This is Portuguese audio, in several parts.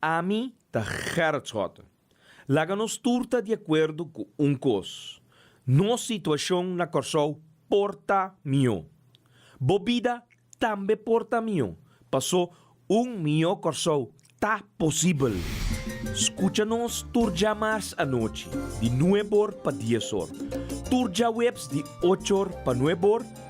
a mim tá Gerritshot. Laga nos turta de acordo com coisa. Nossa situação na Corsol porta mio. Bobida também porta mio. Passou mio Corsol tá possível. Escucha-nos turja mais à noite, de 9 para 10 horas. Turja webs de 8 para 9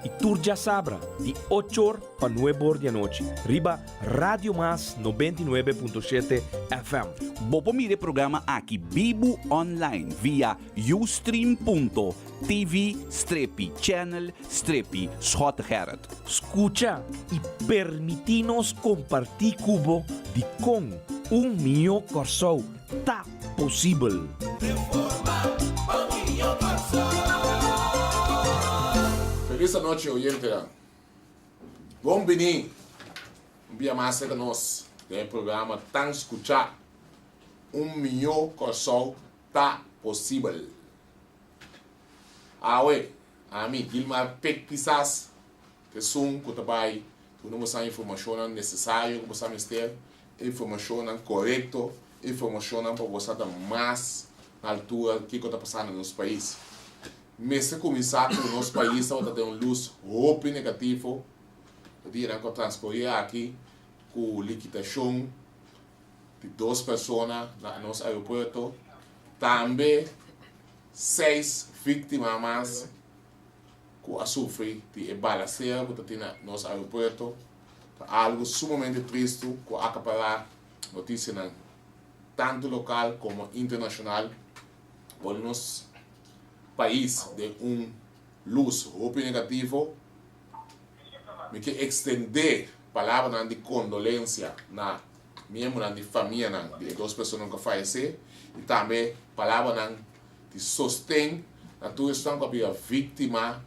e turja sabra de 8 para 9 da noite. Riba Radio Mas 99.7 FM. Bopo mire programa aqui Bibo Online via ustream.tv/channel/Schotgerrit. Escucha e permitinos compartir cubo de com mio Corsol tá possível. Feliz noite, oyente. Bom venir. Um dia mais que nós tem programa tão escuchar. Mio Corsol tá possível. Awe, a mim, Gilmar Pekpisas, que são que trabalham, que não são informação necessária, que você ter informação correta, informação para você dar mais na altura que está passando no nosso país. Mas se começar com o nosso país, está tendo luz roupa negativo, dirá que transcorrer aqui com liquidação de 2 pessoas no nosso aeroporto, também 6 vítimas mais que sofrem de embaraço que tem no nosso aeroporto. Algo sumamente triste que acaparar notícias tanto local como internacional para o nosso país de luz roupa negativo. Me que estender palavras de condolência na membros da família de 2 pessoas que faleceram e também palavras de sostém na tua questão que a vítima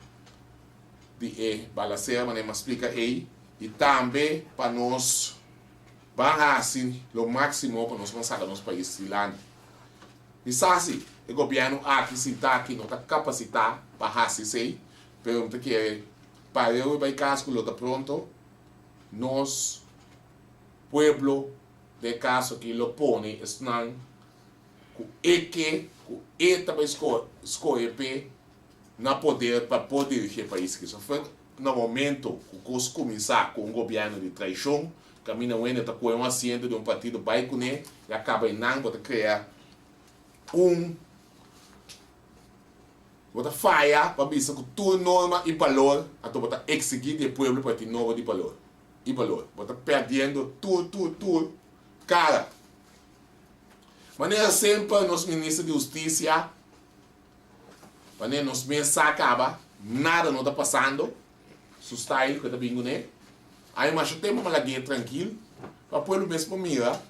de balaceira, mas não explica aí, e também para nós barrar assim o máximo para nós avançar no nosso país silano. E assim, o governo aqui não está capacitado para fazer isso, pergunta que para eu vai caso que está pronto, nós pueblo de caso que lo põe estão com também escolher na poder para poder dirigir o país. Que só foi no momento que começar com um governo de traição, caminha o está com um assento de um partido baiconé e acaba em não para criar bota falha para ver que tudo norma e valor a tu bota exigir do povo para ter novo de valor e valor bota perdendo tudo cara maneira sempre nos ministros de justiça maneira nos meses acaba nada não está passando su style que está vindo né aí mas o tempo para lá tranquilo para o povo mesmo mira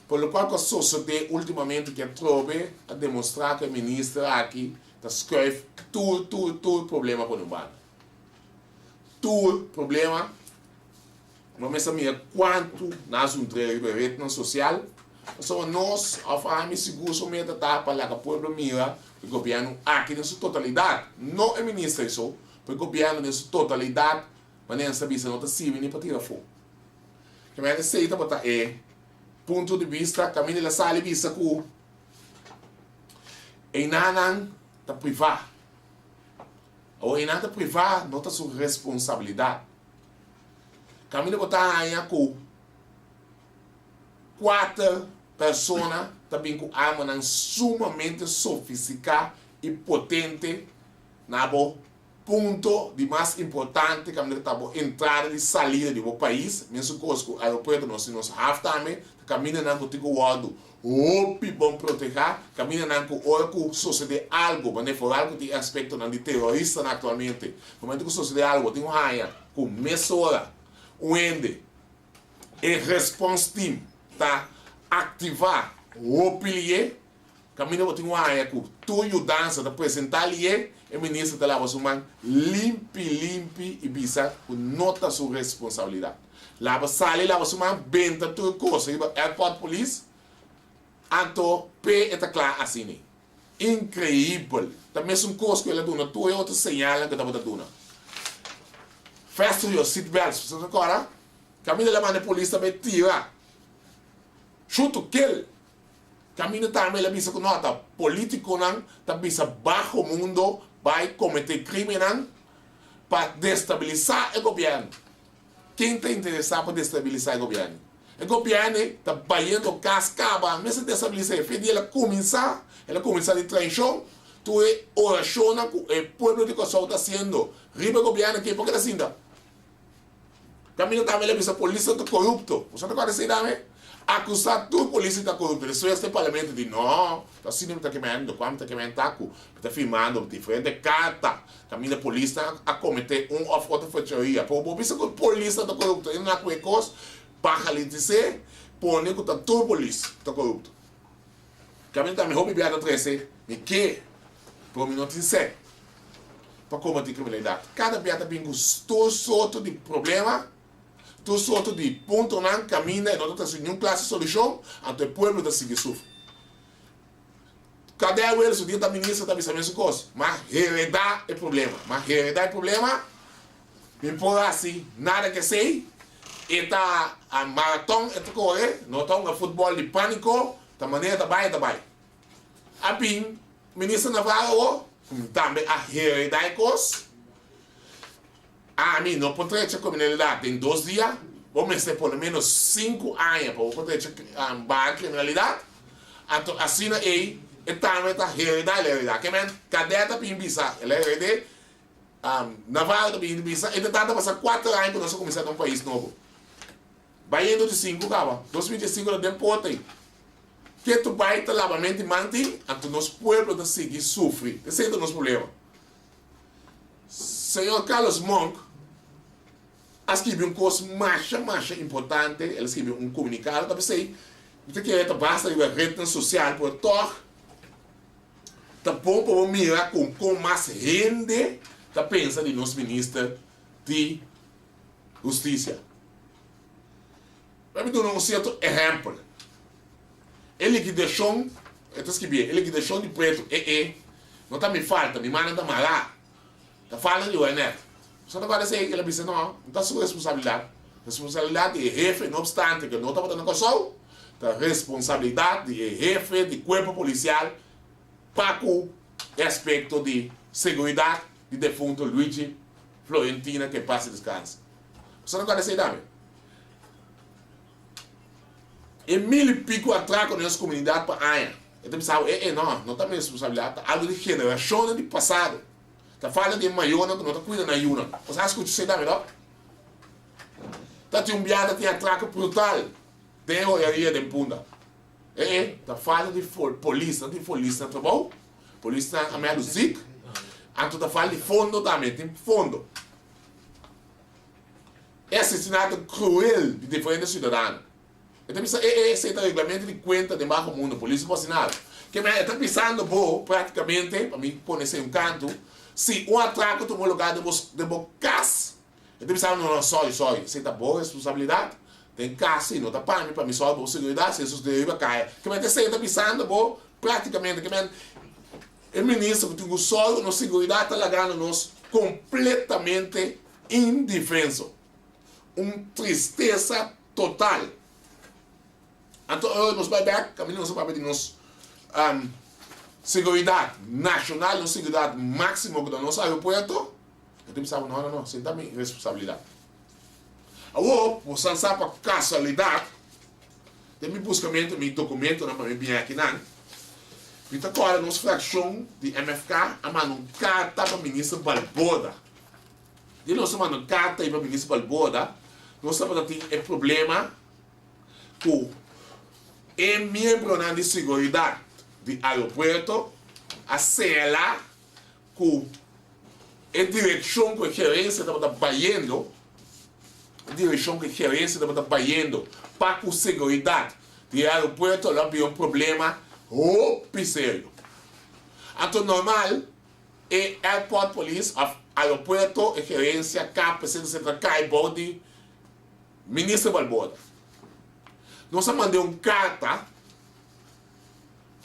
por lo qual que a sociedade ultimamente que trove a demonstrar que a ministra aqui escreve tudo problema para o bar. Tudo problema. Vamos saber quanto nós rede social. Só nós, a família seguro, somente está para que o povo mira o governo aqui na sua totalidade. Não é ministro isso, porque o governo na sua totalidade, mas nem sabia se não está civil nem para tirar fogo. Que me aceita para ponto de vista, caminho da sala vista que em nanan está privado. Ou em nada privado, não está sua responsabilidade. Caminho botar aí com 4 pessoas também com arma sumamente sofisticada e potente na ponto de mais importante que a entrada e saída do país, mesmo que o aeroporto nós também, caminha na que o guardo, bom proteger, caminha na que o sucede algo, mas não for algo de aspecto de terrorista atualmente, no momento que sucede algo, tem um raia, com mesora, onde o response team está ativar o pilier, caminha tem um raia com tua dança de apresentar ali, o ministro da Lava Suman limpe e bisa com nota sua responsabilidade. Lava sale, Lava Suman benta tudo coisa, airport police, anto P está claro assim. Incrível. Também são coisas que ela dona, tu é outra señal que está dona. Fasten your seatbelts, você agora? Caminho da mãe da polícia também tira. Chuto kill. Caminho também ele bisa com nota político não, tá bisa baixo mundo vai cometer crime não para destabilizar o governo. Quem está interessado para destabilizar o governo? O governo está baiando cascaba, mas se destabilizar, fez ela começar de traição, tu é oração que o povo de Kosovo está sendo, riba o governo que porque assim dá. Caminho também ele bisa a polícia está corrupto, você não pode dizer também? Acusar tudo polícia está corrupto. Isso é este parlamento de não, está assim não está queimando, quando está queimando taco, está filmando diferente carta, caminho da polícia a cometer outra fechoria. Por isso que a polícia está corrupto, ele não há coisa, para lhe dizer, põe que está tudo polícia está corrupto. Caminho também roubo biada 13, e que, por mim não tem ser, para combater a criminalidade. Cada biada tem gostoso de problema. Tu solto de ponto não caminha e não está sem nenhuma classe de solução, até o povo está seguir sofrendo. Cadê o eles? O dia da ministra está pensando nessa coisa. Mas heredar é problema. Mas heredar é problema. Me pôr assim, nada que sei. E tá a maratona, e tá correr. Não está um futebol de pânico. Da maneira da baia, da baia. A bem, ministra Navarro, também a heredar é coisa. A mim não pode ter criminalidade em 2 dias, vamos ter pelo menos 5 anos para poder ter criminalidade. Então, assim aí, também está realidade. Que men, cadeta para embisa, ele é Navarro para embisa, e tentando passar 4 anos para nós começar um país novo. Vai indo de 5, cara. 2025 não tem ponto aí. Que tu vai estar lavamente mantém, então nosso povo está seguir sofre. Esse é o nosso problema. Senhor Carlos Monk escreveu coisa mais importante, ele escreveu comunicado, também sei, você quer basta de rede social por tor, tá bom para mirar com mais rende, tá pensa de nosso ministro de Justiça. Vamos dar um certo exemplo. Ele que deixou, ele que deixou de preto, não tá me falta, me manda malá. Está falando de UNF. Você não vai dizer que ele disse, não está sua responsabilidade. Responsabilidade de jefe, não obstante que não está botando coisa, a responsabilidade de jefe de corpo policial para o aspecto de segurança de defunto Luigi Florentina que passa descanso. Você não vai dizer nada. E 1000 e pico atracos nessa comunidade para a AIA. Então, não está minha responsabilidade, está algo de geração de passado. Está falando de maior que não está cuidando da Yuna. Você acha que você dá melhor? Está tem biada, tem atraco brutal. Tem olharia de punda. Está falando de polícia, não tem polícia, tá bom? Polícia a meio do ZIC. Então está falando de fundo também, tem fundo. É assassinato cruel de diferentes cidadãos. Então, esse é o regulamento de conta de baixo mundo, polícia não nada. Que está pensando, praticamente, para mim, pôr nesse canto, se um atraco tomou lugar de casa, eu estou pensando, não, sorry, você está boa responsabilidade, tem casa, não está para mim só boa segurança, se isso deriva, cai. Que você está pensando, praticamente, que o ministro que tem o solo, na segurança, está largando-nos completamente indefenso. Uma tristeza total. Então, nós vamos ver, caminho, nós vamos ver de nós. Seguridade nacional, não seguridade máxima do nosso aeroporto, eu tenho que saber, não, você tem minha responsabilidade. Agora, você sabe para casualidade, tem meu buscamento, meu documento, para mim vir aqui, não. Então, agora, nossa fração de MFK, a mano carta para o ministro Balboda. E nós mandamos carta para o ministro Balboda, nós estamos tendo problema com o membro de seguridade de aeroporto, a CELA, com a direção que a gerência estava trabalhando, para a segurança do aeroporto, lá havia problema sério. Então, normal, é airport police, aeroporto, a gerência, presidente central, body, ministro Balboda. Nós mandamos uma carta,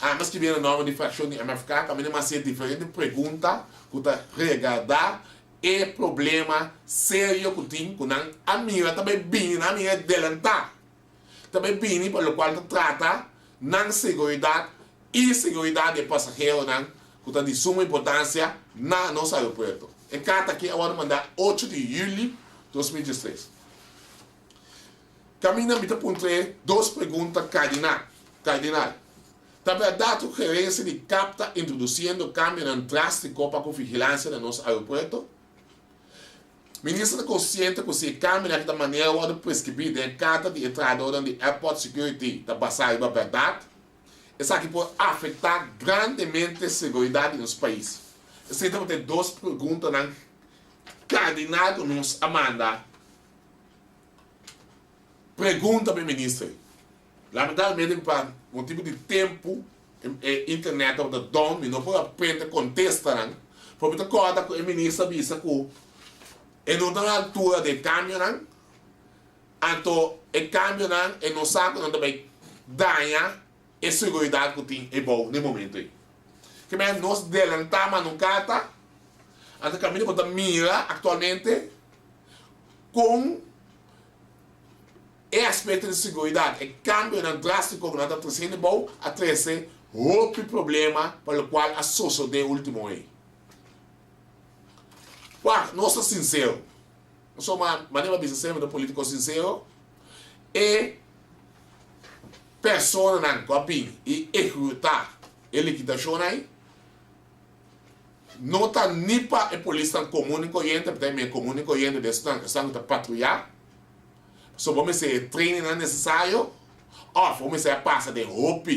mas que vem a norma de fração de MFK, também uma série de diferentes perguntas que está regada e problema sério que tem, que a minha também bem, a minha adelantar. também bem para o qual trata na segurança e segurança de passageiro que está de suma importância na nosso aeroporto. E carta aqui eu vou mandar 8 de julho de 2016. Caminha me apontei 2 perguntas cardinal. Também a data gerência de capta introduzindo cambio drástico para a vigilância do nosso aeroporto. Ministro consciente que se cambia da maneira onde prescrever de carta de entrada de airport security da passagem da verdade. Isso aqui pode afetar grandemente a segurança nos países. Então, tem 2 perguntas cardinal que nos amanda. Pergunta para o ministro. Lamentavelmente, para um tipo de tempo, internet ou de dom, não pode aprender a contestar. Porque acorda que o ministro avisa que em outra altura de cambio, então, o cambio não sabe que também ganha a segurança que tem é bom no momento. Que nós adelantamos no carta, então o caminho que mira atualmente com o aspecto de segurança, o cambio drástico que nós estamos trazendo bom, a trazer outro problema para o qual a sociedade último ano. Nós somos sinceros. Nós somos uma maneira de ser político sincero. E pessoas que e executar a liquidação não está nem para a polícia comum e corrente, porque a comum e corrente estão a patrulhar. Só vamos ser treino necessário. Ou vamos ser a passa de roupa.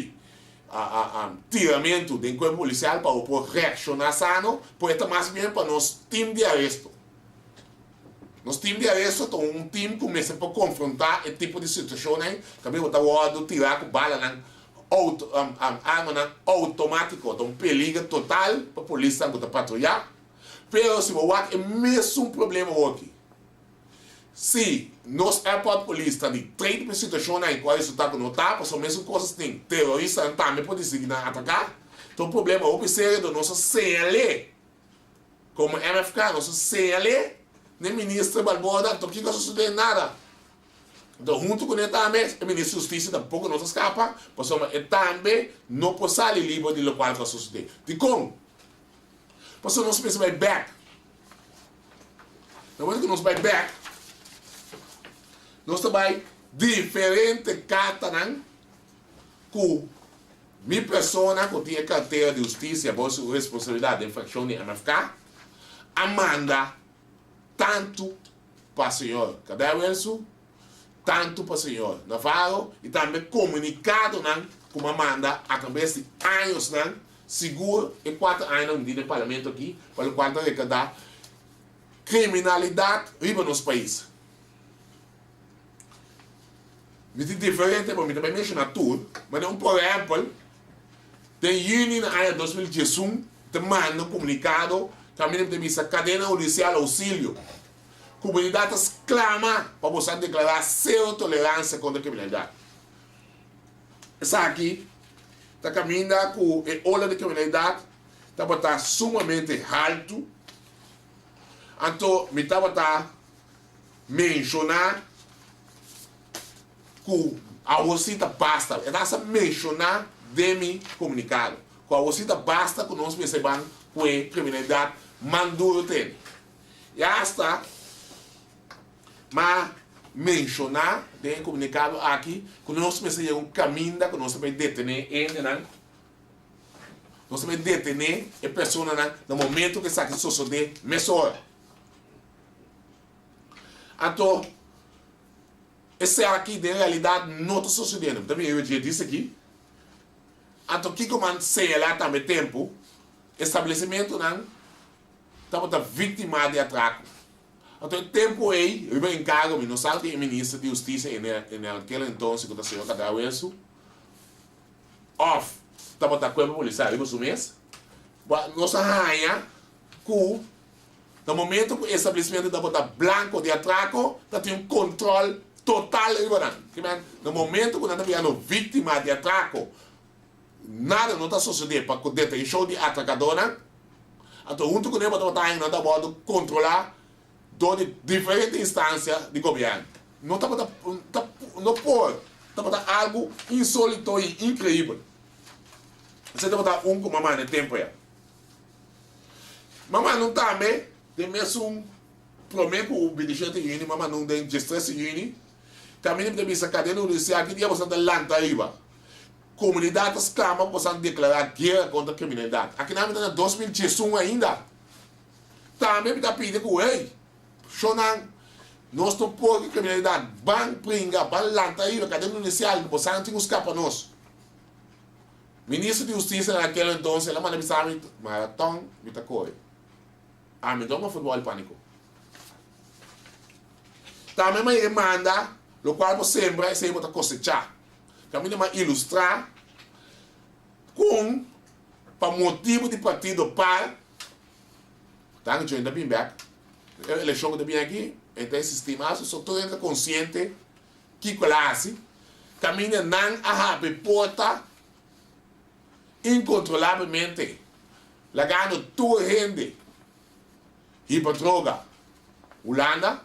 Tiramento do corpo policial para reaccionar sano, pode estar mais bem para nosso time de arresto. Nosso time de arresto é um time que começa a confrontar esse tipo de situação, também está o tirar com bala, arma automática, um perigo total para a polícia que está patrulhar. Mas se você é mesmo um problema aqui. Se nos airport police está de 30 situações em qual isso está conotado, são mesmo coisas que tem terroristas também podem seguir a atacar. Então o problema é ser do nosso CLE, como MFK, nosso CLE, nem ministro Balboa, então que não sucede nada. Então junto com ele também, o ministro da Justiça tampouco não escapa, mas também não pode sair livre de local que sucede. De como? Mas nós pensamos back. No momento que nós vai back, nós também diferente carta com minha pessoa que tinha carteira de justiça e a sua responsabilidade de infração de MFK, amanda tanto para o senhor Cadê-Wilson, tanto para o senhor Navarro e também comunicado como amanda a través de anos, seguro e 4 anos de parlamento aqui, para o qual arrecadar criminalidade riba nos países. Mas é diferente, mas também mencionar tudo. Mas por exemplo, em junho do ano 2018, te manda um comunicado que a minha entrevista cadena judicial auxílio. Comunidades clamam para você declarar zero tolerância contra a criminalidade. Essa aqui está caminhando com a ola de criminalidade, está botando sumamente alto. Então, me está mencionar que a você basta, é essa mencionar de mim comunicado. Que a você basta que nós percebamos que a criminalidade mandou tem. E hasta mas mencionar de comunicado aqui que nós percebemos um caminho que nós também detener nós também detener a pessoa no momento que está aqui suceder melhor. Então esse aqui, de realidade, não está sucedendo. Também eu já disse aqui. Então, o que eu sei lá também tempo, estabelecimento está vítima de atraco. Então, o tempo aí, eu me encargo, não sabe que o ministro de Justiça, naquele então, que o senhor Cadê-Wilson, está botando corpo policial, eu vou mês. Nossa rainha, que no momento que o estabelecimento está botando blanco de atraco, está tendo um controle total. No momento que nós estamos vendo vítima de atraco, nada não está sucedendo para a detenção de atracadora. Então, junto com ele, nós estamos controlar de diferentes instâncias de governo. Não pode botar algo insólito e incrível. Você tem que botar com mamãe no tempo aí. Mamãe não também, tem mesmo problema com o dirigente Uni, mamãe não tem distress Uni. Também tem essa cadeia no universidade que dia você tem lanta aí, comunidades clamam para declarar guerra contra a criminalidade. Aqui na minha 2018 ainda. Também está pedindo que, ei, Shonan, nós não podemos criminalidade, ban pringa, ban lanta aí, cadê no inicial, você não tem que escapar nós. Ministro de Justiça naquele então, ela manda me sabe, maratão, me tacou. Ah, me dá uma futebol pânico. Também me manda, o qual você sempre, você vai cosechar. Também me ilustrar com, para motivo de partido para, tá, que eu ainda bem back, a eleição que eu bem aqui, então esse sistema, só estou ainda consciente que classe, caminha não a porta, incontrolavelmente, lagando tua gente, hiperdroga, Holanda,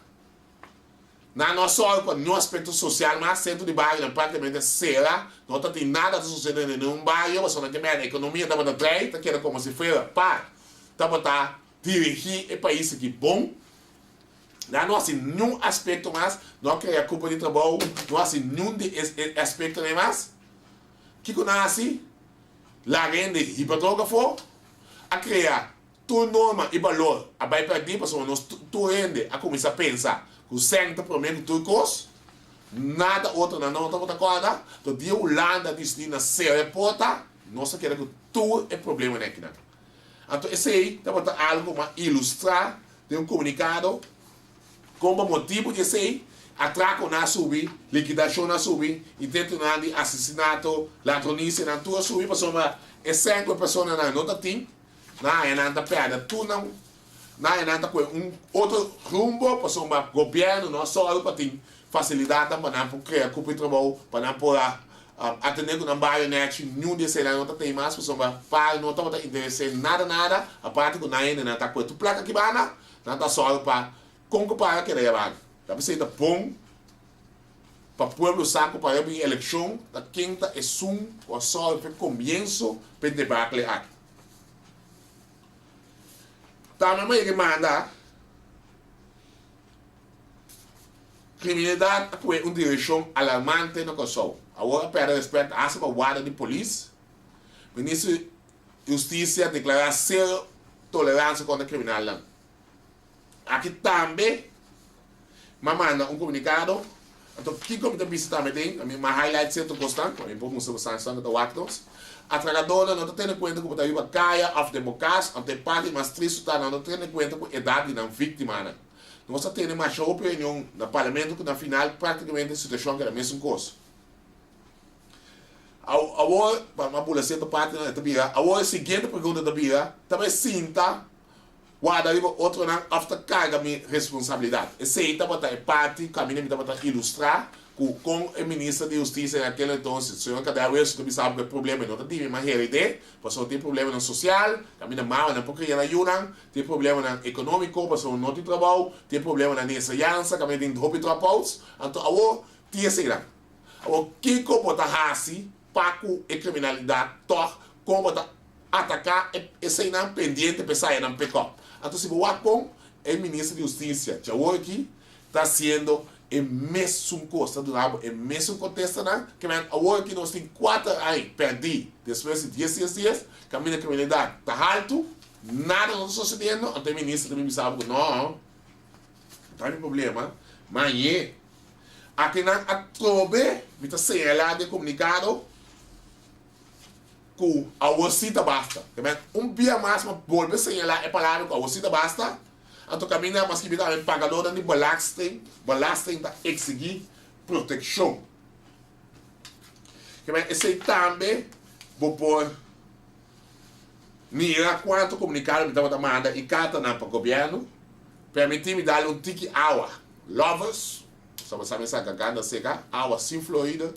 não só no aspecto social, mas centro de bairro, praticamente será, não tem nada sucedendo em um bairro, mas não tem a economia está para trás, está querendo como se fosse para dirigir o país aqui bom, não há nenhum aspecto mais, não quer a culpa de trabalho, não há nenhum aspecto mais, que nasce, la rende hiperdrógrafo, a criar tua norma e valor, a vai perder, pessoal, nós tu rende, a começar a pensar, que o centro prometo tudo coisa, nada outro não está para corda, então dia Holanda diz na série porta, nós quer que tu é problema aqui, né? Então esse aí, está para algo para ilustrar, tem comunicado, como motivo de esse atraco na subir, liquidação na subir, intento de assassinato, ladronice na tua subir, pessoal, é 5 pessoas na nota team, na é nada perda, tu não, na é nada com outro rumbo, pessoal, governo, não só para ter facilidade para não criar culpa de trabalho, para não poder atender com um bairro net, nenhum desses não tem mais, pessoal, para não está interessado nada, a parte que não está com tu placa que vai não está só para concorrer que é vai. Deve ser bom para o povo saco para a eleição da quinta e ou só o começo para o debate aqui. Também me manda criminalidade com uma direção alarmante no Kosovo. Agora, para respeito à guarda de polícia, o ministro de Justiça declara zero tolerância contra a criminalidade. Aqui também manda comunicado. Então, que como tem visto também tem, a minha highlight certo constante, a minha pouco sanção do Wactos. A trabalhadora não está tendo em conta que está indo a caia of democracia, até parte mais triste está não tendo em conta com a idade da vítima. Nós temos mais opinião no parlamento que na final praticamente a situação que é a mesma coisa. Agora, para uma população da parte da Bia, agora a seguinte pergunta da Bia, também sinta guarda outro não after carga minha responsabilidade. Esse aí estava a parte que a minha estava a ilustrar com o ministro de Justiça naquele então, o senhor cada vez que sabe que o problema não tem uma realidade, porque tem problema no social, a minha mal não porque ela ajuda, tem problema no econômico, porque não tem trabalho, tem problema na ensinança, que a minha tem roupa dropouts, então agora tem esse lá. Agora que como está assim, para a criminalidade, como está atacar esse não pendente para sair não pick-up. Então, se o Wacom é ministro de Justiça, já aqui está sendo o mesmo coisa do lado, o mesmo contexto, que agora aqui nós temos 4 anos perdidos, depois de 10 dias, que a minha criminalidade está alto, nada não está sucedendo, então o ministro também sabe que não tem problema, mas aqui na Atrobe, está señalado e comunicado, que a vocita basta. Dia mais, mas volver a señalar a palavra que a vocita basta. Então, caminha, mas que também pagador de belasting para exigir proteção. Esse também, vou pôr, mira quanto comunicado me estava mandando e carta para o governo, permitir-me dar tique água. Lovers, só você sabe essa garganta seca, água sem fluida.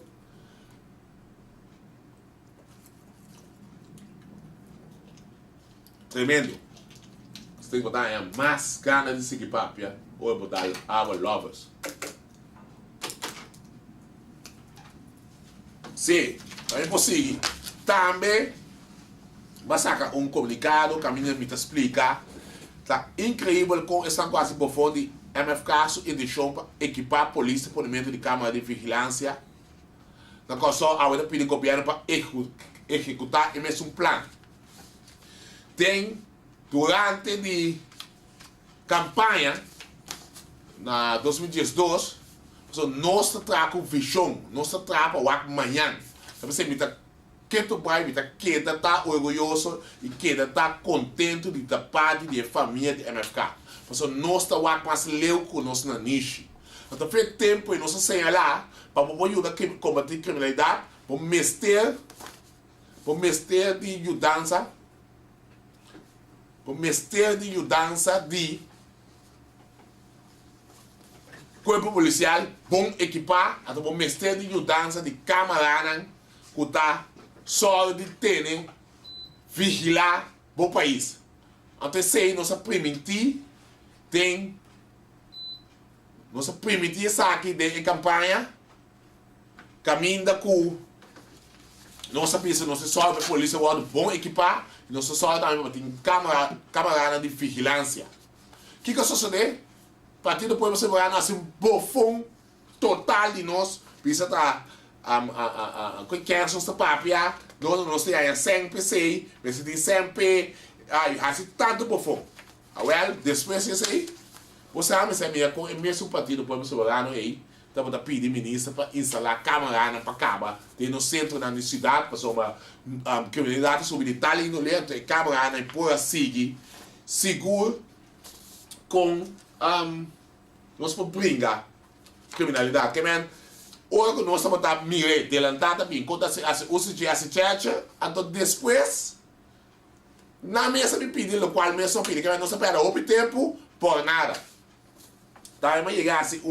Tremendo. Você tem que botar mais ganas de seguir papo, ou botar água lovers. Sim, também possível. Também, vai sacar comunicado, caminho me explicar. Tá incrível como estão quase por fora de MFK, sua edição para equipar a polícia por meio de câmara de vigilância. Na qual só a hora pedir governo para executar e mesmo um plano. Tem, durante a campanha, na 2012, nós trabalhamos com visão, nós trabalhamos amanhã. Você me está que tu vai, me está tá orgulhoso e que está contente de estar parte da família de MFK. Porque nós trabalhamos mais leu com nós na niche. Então, faz tempo e nós señalar para ajudar a combater a criminalidade, para mestre de ajudança, de corpo policial, bom equipar, até para mestre de ajudança de camarada que está só de ter, vigilar o país. Então, se nós permitir, tem isso aqui de campanha, caminho com nossa pista, nossa só a polícia vai bom equipar, nossa só também tem câmara de vigilância. O que sucede? A partir depois você vai nascer um bofão total de nós, precisa estar qualquer coisa papia, nós temos sempre sei, você tem sempre, assim tanto bofão. Well, depois disso aí, você sabe se é com o mesmo partido depois você vai lá aí, estava da pedir ministra para instalar câmara para acabar, tem no centro da cidade, para uma criminalidade sobre Itália indolente, e câmara e por seguir seguro com nós para brincar criminalidade, que man, hoje nós estamos a mirar, adelantar bem, quando usa de assistência, então depois na mesa me pedir, o qual mesmo pedir, que nós espera o tempo por nada. Tá, mas chegasse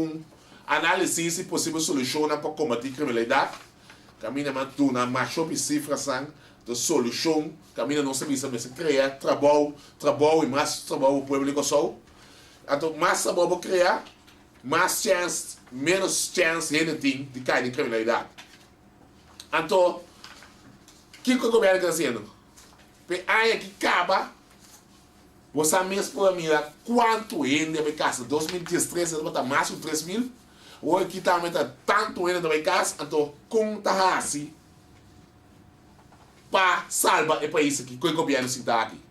análise e possível solução para combater a criminalidade, caminha mais tu na macho cifras de solução, caminha não se criar trabalho e mais trabalho público só. Então, mais trabalho para criar, mais chance, menos chance ele tem de cair em criminalidade. Então, o que o governo está fazendo? Aí que acaba, você mesmo pode mirar quanto ainda vai casa. 2013 você vai estar mais de 3 mil. Hoje aqui também está tanto ainda vai casa. Então, conta assim para salvar o país aqui, que o governo está aqui.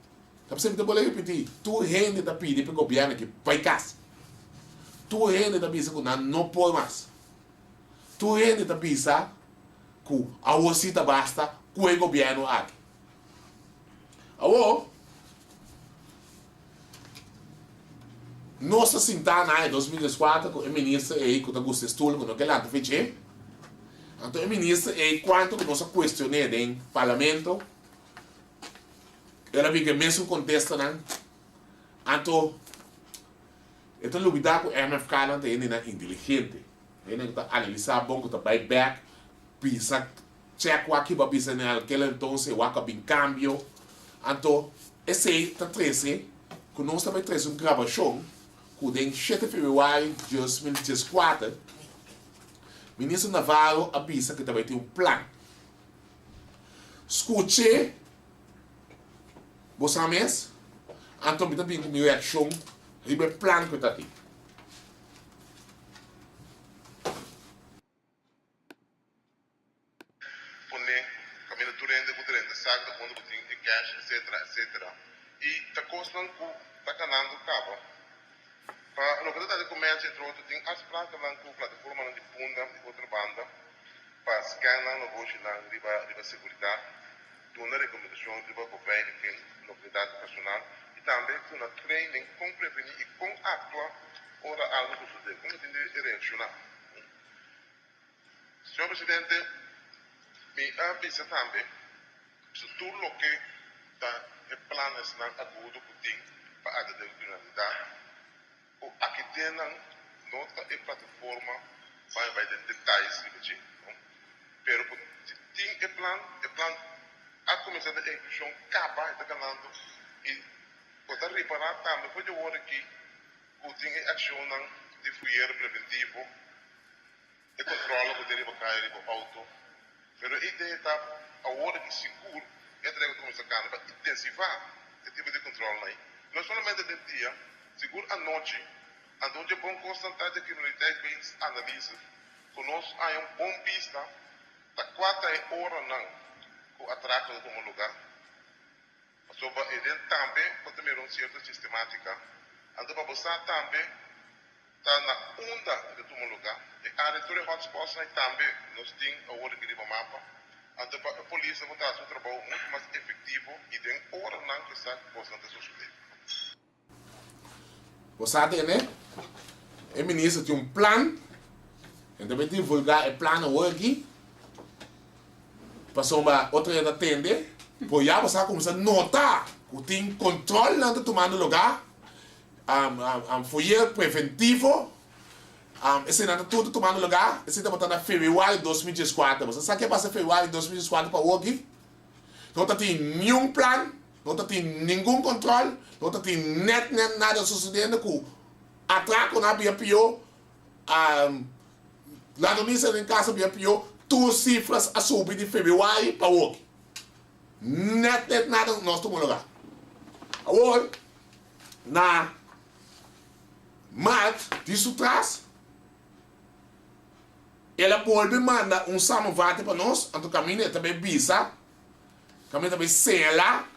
Então, você pode repetir, tu ainda está pedindo para o governo que vai casa. Tu ainda está pensando que não pode mais. Tu ainda está pensando que a você basta com o governo aqui. Agora, nós sentamos em 2004 com o ministro aí, com o Augusto Stuhl, com aquele lado fez. Então, o ministro aí, quando nós questionamos no parlamento, ele viu mesmo contesta, né? Então, lugar com o MFK não tem inteligente. Ele está analisando bom, está buyback, pisa, check o que vai pisar naquele então, se o que tem cambio. Então, esse está 13, que nós também traz gravação, que em 7 de fevereiro de 2014, o ministro Navarro avisa que também tem plano. Escute, você mesmo, então também com minha reação, e o plano que está aqui. Camina durante o saco da quando tem cash, etc. E está custando está ganhando cabo. Para a verdade, comércio entre outros tem as placas lá com plataforma de funda e outra banda para scanar no rosto na riba seguridade, dona recomendação riba governo na autoridade nacional e também com a training com prevenir e com actuar ora algo que sucede, como tem de reaccionar. Senhor Presidente, me avisa também se tudo o que está em planos na agudo que tem para a criminalidade, aqui tem nota e plataforma para ter detalhes de você. Pero se tem o plano a começar a execução capa está ganhando e pode reparar também pode ver aqui que tem ação de fuir preventivo e controle que tem para cair para auto Pero a ideia está agora que seguro entre a começar para intensivar esse tipo de controle aí. Não somente de dia, seguro à noite, onde é bom constatar de criminalidade bem analisa. Conosco há bom pista, da 4 horas não, com atraco de um lugar. Sobre ele também pode ter uma certa sistemática. Ando para você também está na onda de um lugar. E a área de hotspots também nós temos a hora que ele mapa. Ando para a polícia vai fazer um trabalho muito mais efetivo e tem hora não que está constante suceder. Você tem, né? O ministro tem plano. Então vai divulgar o plano hoje. Passou uma outra vez atender. Por já você começa a notar que tem controle não está tomando lugar. Foi preventivo. Esse não está tudo tomando lugar. Esse está botando em fevereiro de 2014. Você sabe o que passa em fevereiro de 2014 para hoje? Não tem nenhum plano. Não tem nenhum controle. Não tem nada sucedendo com atraco na BPO. Lá no início em casa BPO. Duas cifras a subir de fevereiro para hoje. Nada nós tomamos lugar. Agora, na março, disso traz, ela pode mandar samavate para nós, então o caminho também bisa, o caminho também sela,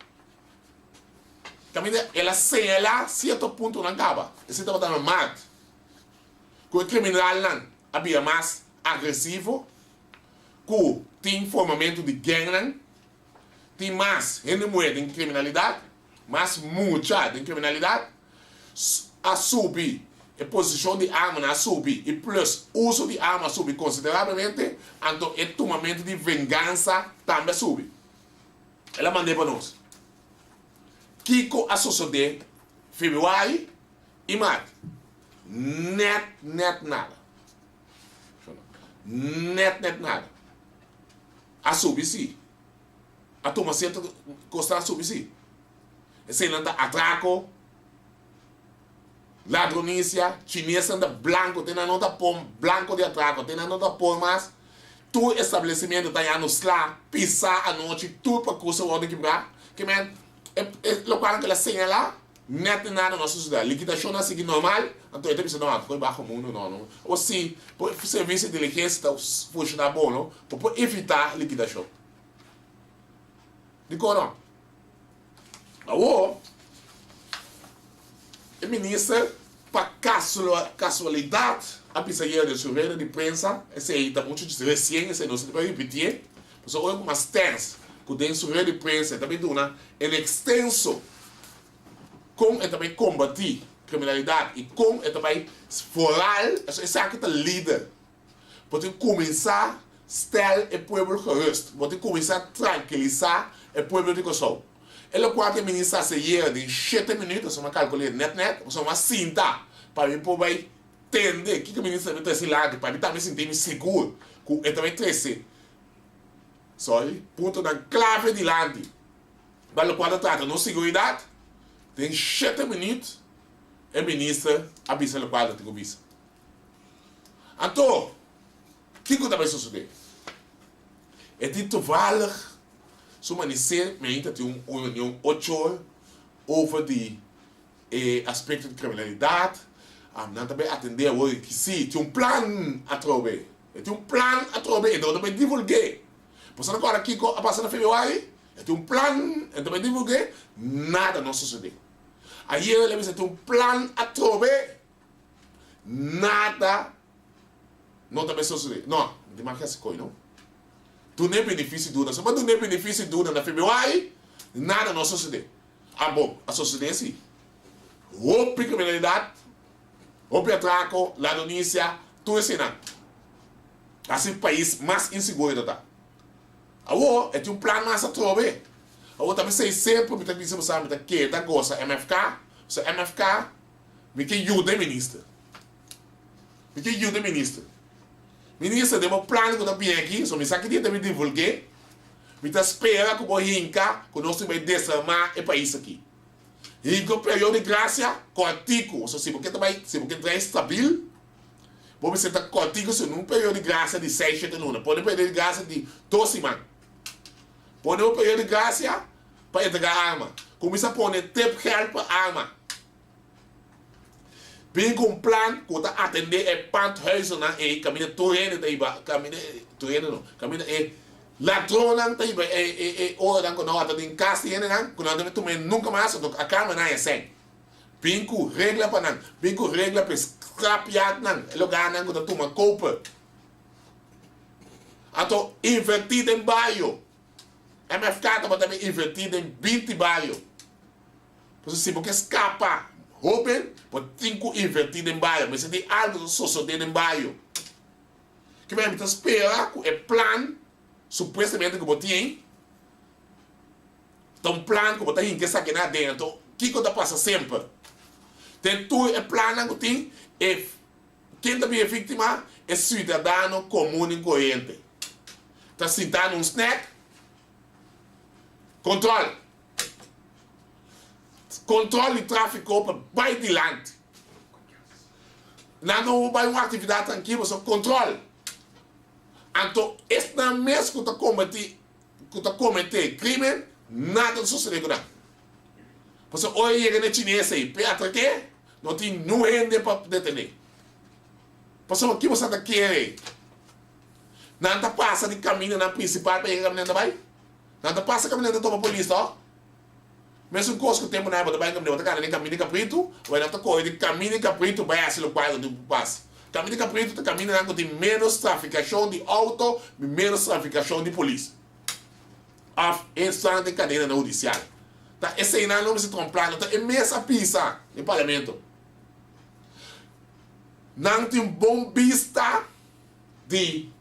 caminho ela sela, certo ponto não acaba. Esse está botando março. Com o criminal não, havia mais agressivo, com tem formamento de gangue, tem mais renomada em criminalidade, mais muita em criminalidade, a subir a posição de arma a subir e plus uso de arma a subir consideravelmente, então o tomamento de vingança também sube. Ela mandou para nós. Kiko a suceder fevereiro e março. Net nada. Net nada. A subir sim. A turma certa gostar de subir sim. Esse não está atraco, ladronícia, chinesa anda branco, tem a nota pom, branco de atraco, tem a nota pom, mas tu estabelecimento está no slá, pisar a noite, tudo para curso ordem quebrar, que man, local que ela senha lá, net nada na sociedade, liquidação não seguir normal, então eu tenho não, foi baixo mundo não, ou se, por serviço de diligência está funcionar bom, não, para evitar liquidação. De cor, agora, o ministro, para casualidade, a pisadeira de surveillance de prensa, esse aí está muito recente, esse não se deve repetir, mas olha como as terras, que tem surveillance de prensa, também duna, ele extenso, como é também combater criminalidade e como é também forar, esse aqui está líder, pode começar a estar o povo gerust, pode começar a tranquilizar o povo de Kosovo. Ele quase ministra se ia de 7 minutos, uma calculei net, uma cinta, para mim poder entender que o ministro deve ter esse lado, para mim também sentir-me seguro, que ele também trouxe. Sorry, ponto na clave de lande. Para o qual trata de segurança, tem 7 minutos, o ministro avisa o quadro de govisa. Então, o que também sucede? É de toevallig, zomaar tem uma reunião 8 horas over de aspectos de criminalidade. Não também atender hoje que sim, tem plano a trover. Tem plano a trover, então também divulguei. Por isso agora aqui, a passada fevereiro, tem plano, eu também divulguei, nada não sucedeu. Aí ele disse, tem plano a trover, nada não também sucedeu. Não tem mais que essa coisa, não. Tu nem benefício dura, mas tu nem benefício dura na fevereiro, nada não sucedeu. Bom, a sociedade é assim. Ou criminalidade, ou atraco, ladronícia, tudo assim não. Assim o país mais inseguro está. Agora, tem plano mais a trover. Agora também sei sempre, me diz você que da gosta MFK, so MFK, me que ajuda ministro. Me que ajuda ministro. Ministro, deu um plano que eu tenho aqui, so me sabe que eu divulguei. Me espera que eu vou rincar, que nós vamos desarmar o país aqui. E com o período de graça, com o artigo, se você também, se você é estável, você está contigo num período de graça de 6, 7 lunas. Pode um período de graça de 12 semanas. Pode um período de graça para entregar arma. Começa a pôr tempo real para arma. Bem com um plano que está atender é pantuhuizen na caminha torrente daí, caminha torrente não, caminha ladrão daí, hora quando nós tem casa ainda não, quando nós também nunca mais a cama não é assim. Bem com regra para não, bem com regra para scrapyard não, é lugar não quando tu uma copa. Então invertido em bairro, MFK também invertido em 20 bairro. Por isso porque escapa Open, pode ter que invertir em bairro, mas se tem algo sociedade em bairro. Que vai me esperar que é plano, supostamente que você tem, então plano que você tem que sair lá dentro, o que você passa sempre? Tem tudo é plano que tem, e quem também é vítima é cidadão comum e corrente. Está sentado num snack, controle. Controle de tráfico vai adiante. Não vai uma atividade tranquila, só controle. Então, este não é mesmo que está cometendo crime, nada de suceder com nada. Porque hoje chega na chinesa aí, Petra que não tem nenhum rende para detener. Porque o que você está querendo? Não está passando de caminho na principal para ir caminhando vai? Não está passando caminhando para a polícia, ó. Mesmo coisa que o tempo na época também caminhou, tá cara, caminho de caprito, vai na coisa de caminho de caprito, vai assim no bairro do passe. Caminho de caprito, tá caminho na de menos traficação de auto, menos traficação de polícia. Entrando em cadeia na judiciária. Tá, esse aí não se tromplando, tá imensa pista no parlamento. Não tem bom vista de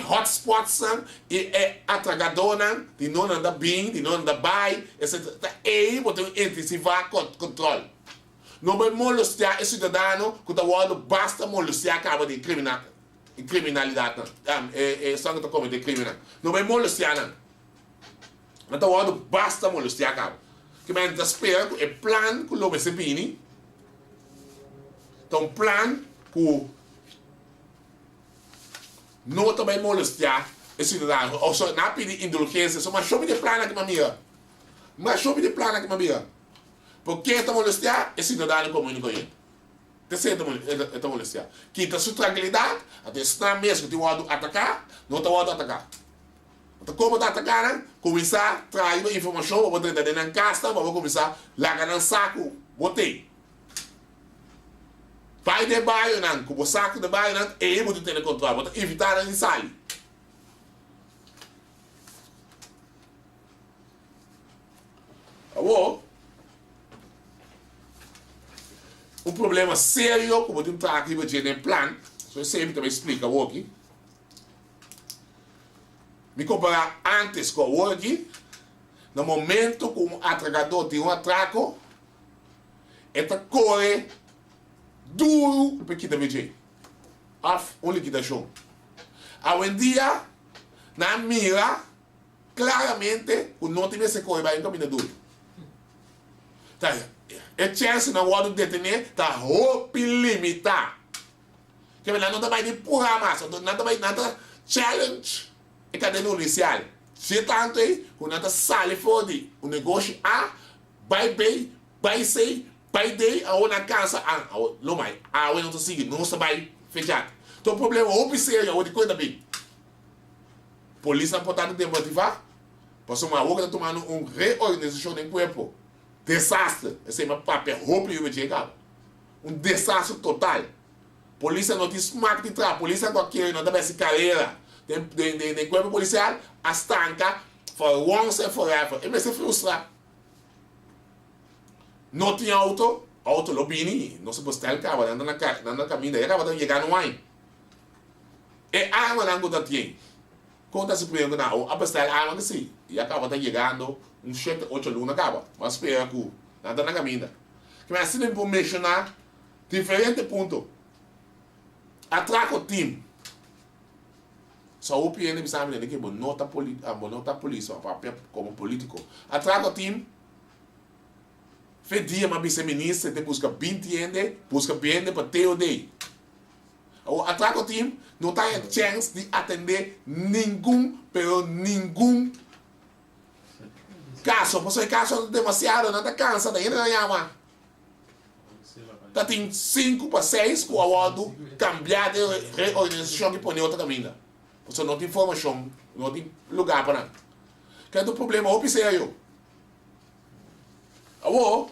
hotspots e atragador de não andar bem, de não andar bem, etc. E você intensivar controle. Não vai molestar esse cidadão que está basta molestar acaba de criminalidade. Só que está cometendo crime. Não vai molestar não. Então basta molestar acaba. Que a gente espera que o plano que o homem se bine. Então plano que não também molestar esse cidadão. Ou só não pedir indulgência, só mas chove de plano aqui, amiga. Mas chove de plano aqui, amiga. Porque está molestar esse cidadão comum com ele. Terceiro, está molestar. Quinta, sua tranquilidade, até está mesmo que tem o atacar, não está o atacar. Então, como está atacando, começar a trazer informação, vou botar dentro da casa, vou começar a largar no saco, botei. Vai de bairro, não, com o saco de bairro, não, e você tem controle, você evitar a sair. Um problema sério, como eu estou aqui, você tem plano, eu sempre também explica o aqui. Me comparar antes com o aqui, no momento que um atragador tem um atraco, ele corre duro para que deve ter. Uma liquidação. Hoje em dia, na mira, claramente, o não tem esse corre vai em caminho duro. Tá, a chance na hora de detener está roupa limitada. Que não está mais de empurrar mais, não está mais nada challenge e cadê no inicial. Se tanto aí, quando está sale fora de o negócio A, vai bem, vai ser, vai de a outra casa A, não mais, a outra não está seguindo, não está vai fechado. Então o problema é o sério, de coisa bem. Polícia não pode desmotivar, porque uma outra está tomando uma reorganização do corpo. Desastre, esse é meu papel, roupa e chegava. Desastre total. Polícia não tem smart de trás, polícia não quer, não dá essa carreira. De corpo policial, a estanca, for once and forever. E me se frustra. Não tinha auto lobini, não se pode estar acaba andando na caminho, acaba de chegar no ar. E arma não está tendo. Conta se primeiro não, a pessoa arma que sim, e acaba de chegando. 7, 8 lunas acaba, mas espera que nada na caminha. Que assim eu vou mencionar diferentes pontos. Atraco time. Só o PN me sabe que não está polícia, como político. Atraco time. Fez dia, mas vice-ministra, te busca 20 ende, busca PN para TOD. O atraco team não tem chance de atender nenhum caso. Por ser caso demasiado, não está cansado, ainda não chama. Tá tem 5 para 6 com o acordo cambiar de reorganização que põe outra caminho. Você não tem informação, não tem lugar para nada. Que é do problema, o que é eu? Agora,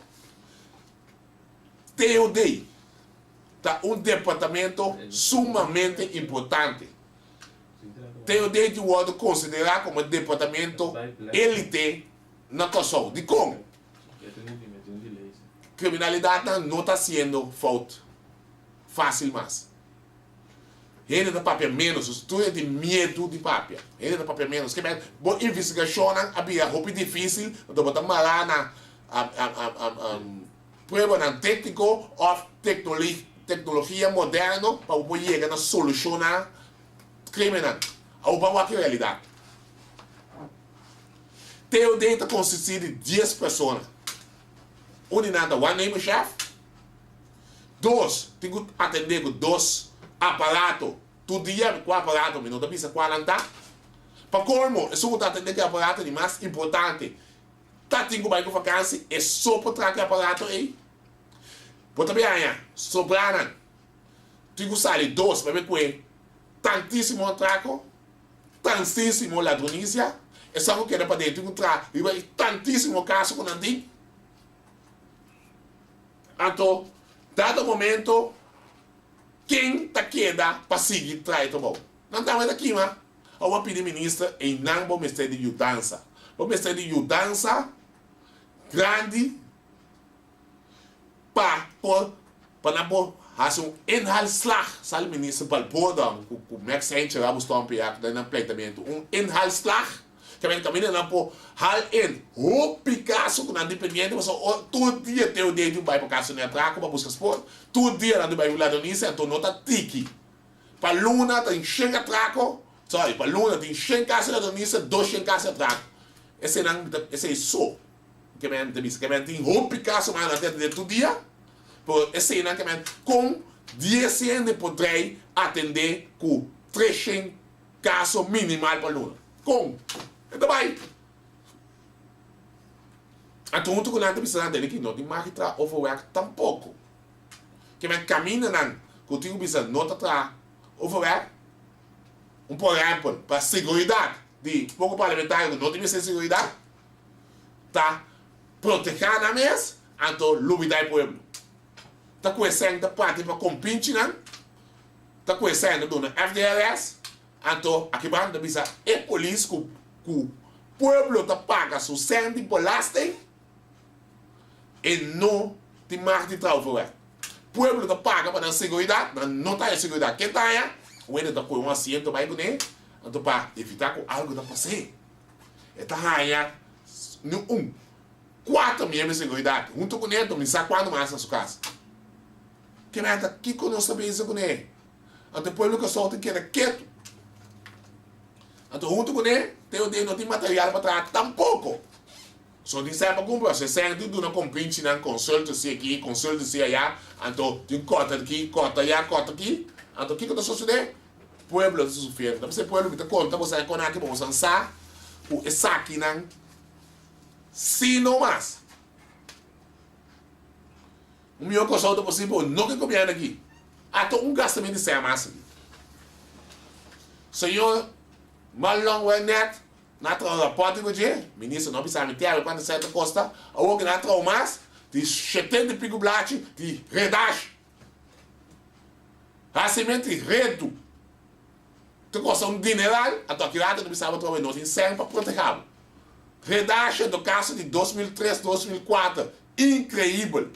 TUD tá um departamento sumamente importante. TUD de World considerar como departamento elite na Kosovo. De como? Criminalidade não está sendo feita fácil mais. Ele dá papel menos, tudo é de medo de papel. Ele dá papel menos. Que bem, boa investigação havia roupa difícil, do botar malá na prova na técnico ou tecnologia moderna para o chegar na solucionar criminal. Ou para a realidade. Teu dentro consiste de 10 pessoas. Nada, one name chef. 2, tem que atender com 2 aparatos. Todo dia com aparato, mas não dá pisa 40. Para como, é só atender com aparato de mais importante. Tá tem que vai com vacância, é só para trazer aparato aí. Por também aí, sobrando. Tem que sair 2 para ver com ele. Tantíssimo atraco, tantíssimo ladronícia. É só que quero para dentro, tem que trazer tantíssimo caso com nanti. Então, dado momento, quem está queda para seguir trai tomou? Não está mais aqui, mas o primeiro-ministro em não o Ministério de Judança. O Ministério de Judança grande para não fazer um inhalslag, sabe, ministro, para o poder, com o Max Heinz, o Stompiak, no pleitamento, um inhalslag. Que caminho não pô hal in o Picasso com a dependente mas todo dia tem o dedo vai para casa né atraco para buscar sport todo dia lá do vai lá do nisso então nota tiki para luna tem chega atraco sorry para luna tem chega casa lá do nisso 2 chega casa atraco esse não esse é só que tem o Picasso mas até de todo dia por esse não que com 10 anos poderei atender com 300 casos minimal para luna com então vai. Então, muito grande precisa dele que não tem mais que tra overwork tampouco. Que vem caminho não, que tem precisa não tra overwork. Por exemplo, para segurança de pouco parlamentar que não tem segurança, tá proteger na mesa, então lubidar o povo. Tá conhecendo a parte para compinche não, tá conhecendo do FDLS, então aqui vai precisa é polícia que o povo te paga seu sangue por lasting e não tem mais de trabalho. O povo te paga para dar segurança, não tem segurança. Quem está aí? O ele está com um assento vai com ele, então para evitar que algo não passe. Está aí, no 4 membros de segurança, junto com ele, não sabe quando mais na sua casa. Quem é que conosco isso com ele? Então o povo que solta que era quieto. Então, junto com ele, não tem material para trás tampouco. Só tem sempre para comprar. Você sai tudo na comprinche, na consulta-se aqui, consulta-se allá. Então, tem corta aqui, corta allá, corta aqui. Então, o que está sucedendo? O povo está sofrendo. Então, você povo está conta, você vai aqui, você lançar o saque, não. Se não mais. O meu consulta possível, não que copiar aqui. Então, gastamento de ser mais aqui. Senhor, Malong Wenet, na transporte com o ministro não precisa meter quando sai da costa, ou que na traumas, de 70 pico blate, de redage. Assim, de redo. Tu gosta um dineral, a tua criada não precisava trabalhar, não tem serve para proteger. Redage do caso de 2003, 2004, incrível.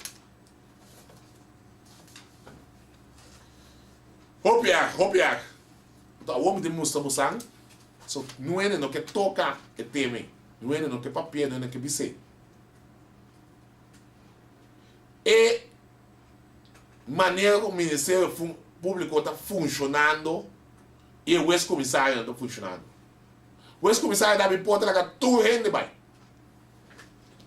Hopiar. Então, o homem de Mustafa so, não é no que toca o tema, não é no que papel, não é no que bise. E maneira como o Ministério Público está funcionando e o ex-comissário não está funcionando. O ex-comissário da Bipota que tu rende vai.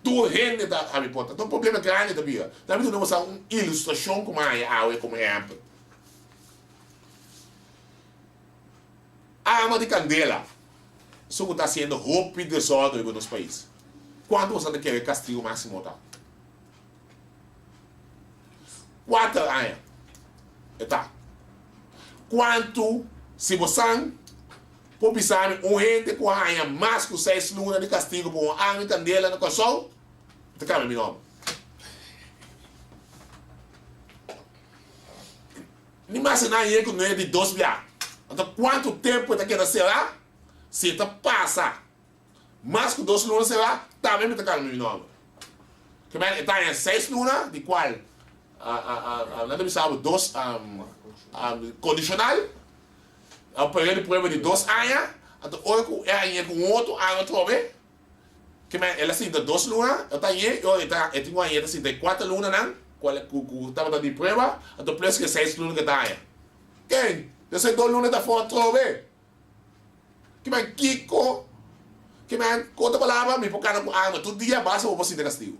Tu rende da Bipota. Então o problema grande da Bia. Também tu não usar uma ilustração como a como exemplo. arma de candela. Isso está sendo roupa e desordem no nosso país. Quanto você quer castigo máximo? Tá? 4 anos. Tá. Quanto, se você pode pensar gente com a anha mais que 6 lunas de castigo por uma arma de candela no console, você quer meu nome. Não imagina que não é de 2 bilhões. Então, quanto tempo você quer ser lá? Se você passa mais que 2 lunas será, também me tocar no meu nome. Que está em 6 lunas, de qual não me sabe 2 condicional, o período de prova de 2 anos, então hoje é com outro ano também, que ela assim de 2 lunas, eu tenho uma ainda assim de 4 lunas não, qual é que estava de prova, então plus que 6 lunas que está aí. Quem? Eu sei 2 lunas da fora também. Que Kiko, que conta palavra, me por cada arma, todo dia basta para você ter castigo.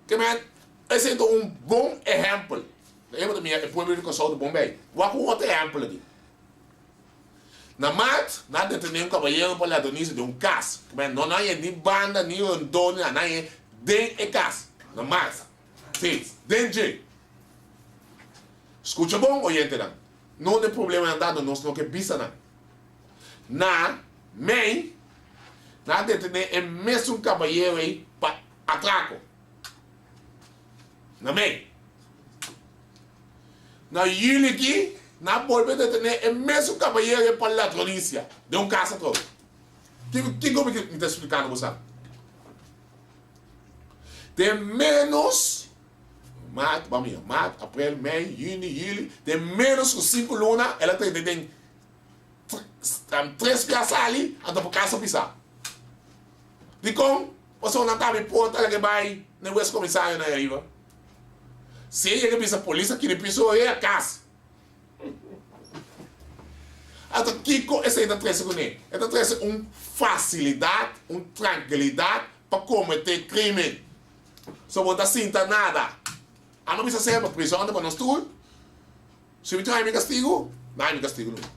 Que esse é um bom exemplo. Eu também é povo de console do Bombay. Vou com outro exemplo aqui. Na mat, nada de nenhum cavalheiro para lá do início de um caso. Que não é nem banda, nem dono, não é dentro de casa. Na mat, sim, dentro. Escuta bom, oyente não. Não tem problema andando, nós não quer pisa não. Na mãe, nada de ter mesmo cavalheiro aí para atraco. Na mãe. Na Yuli aqui, na bolsa de ter mesmo cavalheiro aí para a polícia. De um caso todo. Que como que me está explicando você? Tem menos, março, abril, maio, junho, julho, tem menos que 5 lunas, ela tem 3 piazas ali, então por casa pisar. De como, você não está me porta, ela que vai, não é o comissário na riva. Se ele pisa a polícia, que ele pisou é a casa. Então, Kiko, esse aí está trazendo com ele. Ele está trazendo uma facilidade, uma tranquilidade para cometer crime. Só vou dar cinta nada. A não precisa ser para prisão, para nós tudo. Se me traz meu castigo, não é meu castigo não.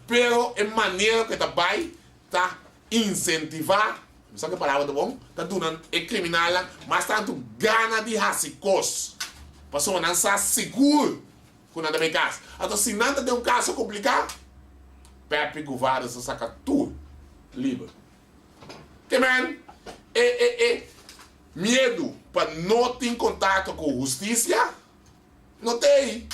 Pero é maneira que também está incentivar, não sabe que palavra tá bom? Está dando é criminal, mas tanto gana de racicos. Para só não estar seguro quando anda bem casa. Então, se nada tem um caso complicado, Pepe Guevara se saca tudo livre. Que medo para não ter contato com a justiça, não tem.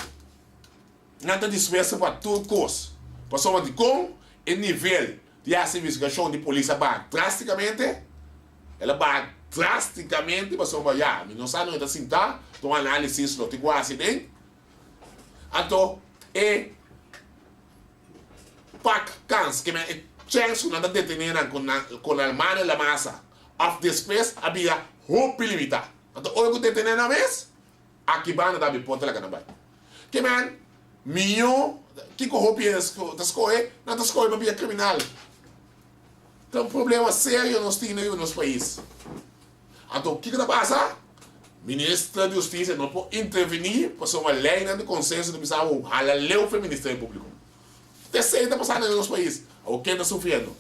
Nada de esforço para tudo coisa. Passou de como o nível de investigação de polícia vai drasticamente, ela vai drasticamente, passou para já, não sabe onde assim tá, então análise não tem quase nem. Então, pak kans, que é chance que nada detener com a mão na massa, of depois havia roupa limitada. Então, hoje que detener na vez, aqui vai na da biponta lá que não vai. Que minho que corrupia das coisas, não das coisas para via criminal. Então, um problema sério nós temos no nosso país. Então, o que passa? Ministro da Justiça não pode intervenir para ser uma lei de consenso de pensar a lei do Ministério Público. Terceiro está passando no nosso país. O que está sofrendo?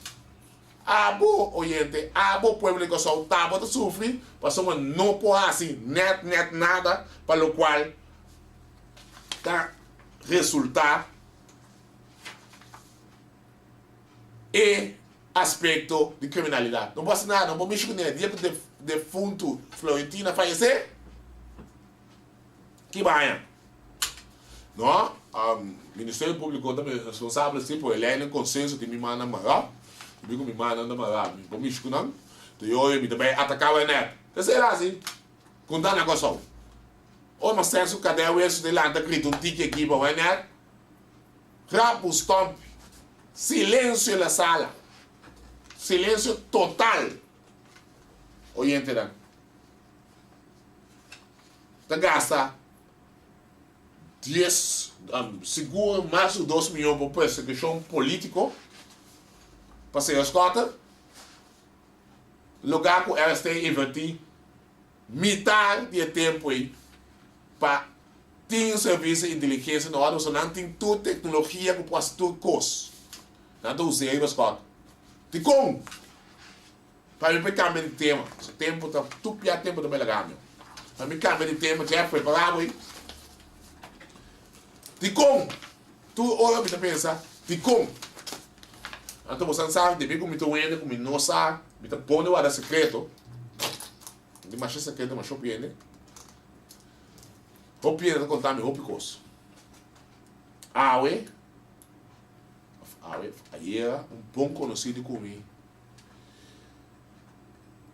A boa oyente, a boa povo de Coçol está sofrendo, para ser uma não pode assim, net nada, para o qual está resultar e aspecto de criminalidade. Não pode nada, não pode mexer com ele. Dia que o defunto Florentina falecer, que vai. Não? O Ministério Público também é responsável por ele no consenso de me manda mará. Digo me manda mará, me vou mexer com não. Então eu me também atacar o net. Terceira assim, contando a coisa. Ou mas tem o cadê o eixo de lá, está escrito um tique aqui para o net. Rapo, stomp. Silêncio na sala. Silêncio total. Oyente dan. Tá gasta 10, seguro mais de 2 milhões por perseguição político para ser escolta. Lugar que elas têm invertir metade de tempo aí para tem serviço de inteligência na hora, você não tem toda tecnologia que pode tudo coisa. Não tem usar aí, mas qual? Tem como? Para mim, cambiar de tema. O tempo está tudo pior tempo do meu lugar, meu. Para mim, cambiar de tema, já foi para lá, tem como? Tu olha e pensa, tem como? Então você não sabe, depois que eu estou indo, como não sabe, eu estou pondo o secreto. De machê secreto, mas eu piende. Eu piende para contar-me o picoso. Aue, aí era bom conhecido comigo.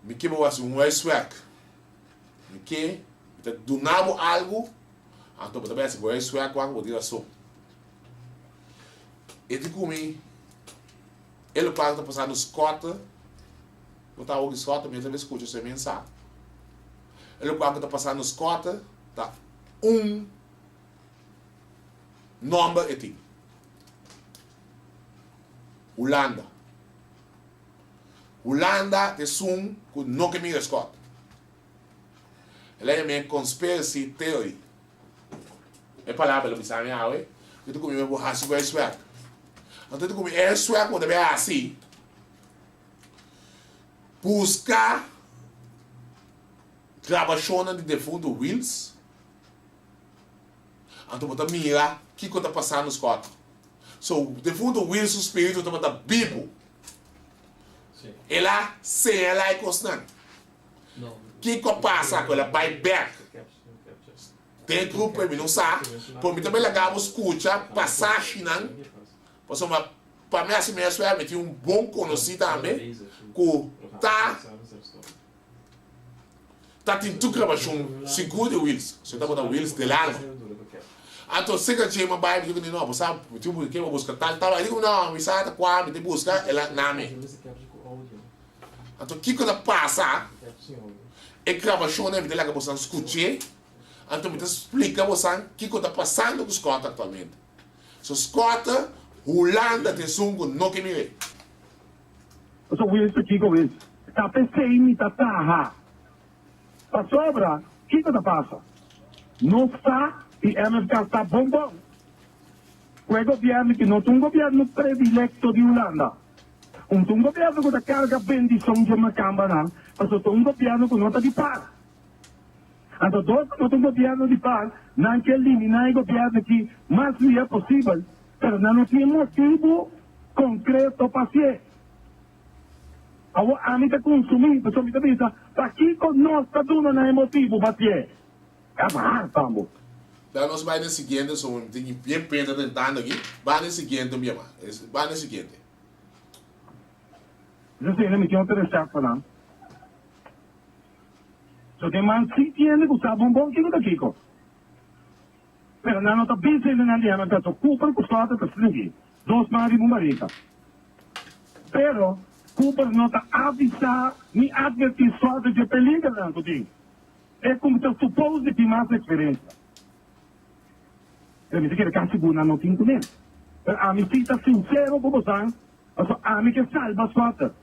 Me que eu um ex-swag. Me que, do nabo algo, então eu também vou ex-swag com a direção. Ele comigo. Ele passa a passar no Scott. Não está ouvindo Scott, mas ele escuta essa mensagem. Ele passa a passar no Scott. Tá. Número aqui. Holanda. Holanda é um que não que me Scott. Ele é minha conspiracy theory. É palavra, ele me sabe, eu estou comigo, eu vou raciocinar isso. Então, como é sueco, quando é assim, buscar gravação de defunto Wills. Então, você mira o que está passando nos quatro. So, defunto Wills, o espírito está vivo. Ela, sem ela, é constante. O que passa com ela? Vai back. Tem grupo, eu não sabe. Por mim, também legal, escuta, passagem, não. Para mim, assim mesmo, eu tinha bom conhecido também, que tá tendo gravação segura de Wills. Você está botando Wills de lá. Então, se que tinha uma baile, eu digo, não, você sabe, eu vou buscar tal. Eu digo, não, me sai da quadra, me busca, ela não me. Então, o que que passa? É gravação, né, que você escuta. Então, me explica você o que está passando com os Scott atualmente. So, Scott, Holanda tem sungo no que me vê. So Wilson Kiko Wilson. Tá pensando tá tarra. Para sobra, que passa? Não está e MFK está bom. O governo que não tem um governo predilecto de Holanda. Um governo que carga bendição de uma câmara, mas um governo que não está de paz. Então, dois não tem governo de paz, não quer eliminar o governo que mais é possível. Pero não tem motivo concreto para ser. A mim está consumindo, pessoal, me pensa, para que nós está dando não é motivo para ser. É mais, vamos. Então, nós vamos no seguinte, só tem bem pena tentando aqui, vai no seguinte, minha irmã, vai no seguinte. Eu sei, me tinha interessado falando. Só tem mais se tiene que usar bombom que não Kiko. Pero não está pensando na linha, mas está culpa que só está slingi. Dos mari bumarita. Pero culpa não está avisar nem advertir só de perigo não tudo. É como se supôs de mais experiência. Eu me digo que a segunda não tem comer. A mim está sincero com você. A mim que salva sua.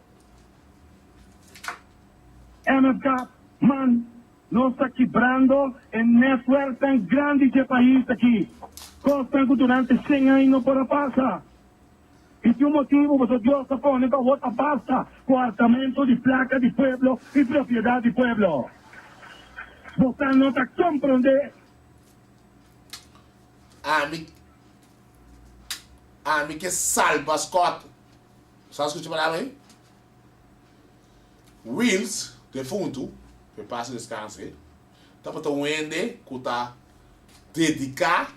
MFK, man, nós está quebrando em network tão grande de país aqui. Costan durante 100 anos para passar. E tem um motivo, você Deus está falando que outra passa coartamento de placa de pueblo e propriedade de pueblo. Você não está compreendendo. A mim que salva Scott. Sabe o que eu falava aí? Wills, defunto, que passa descanso, tá para um ende que está dedicar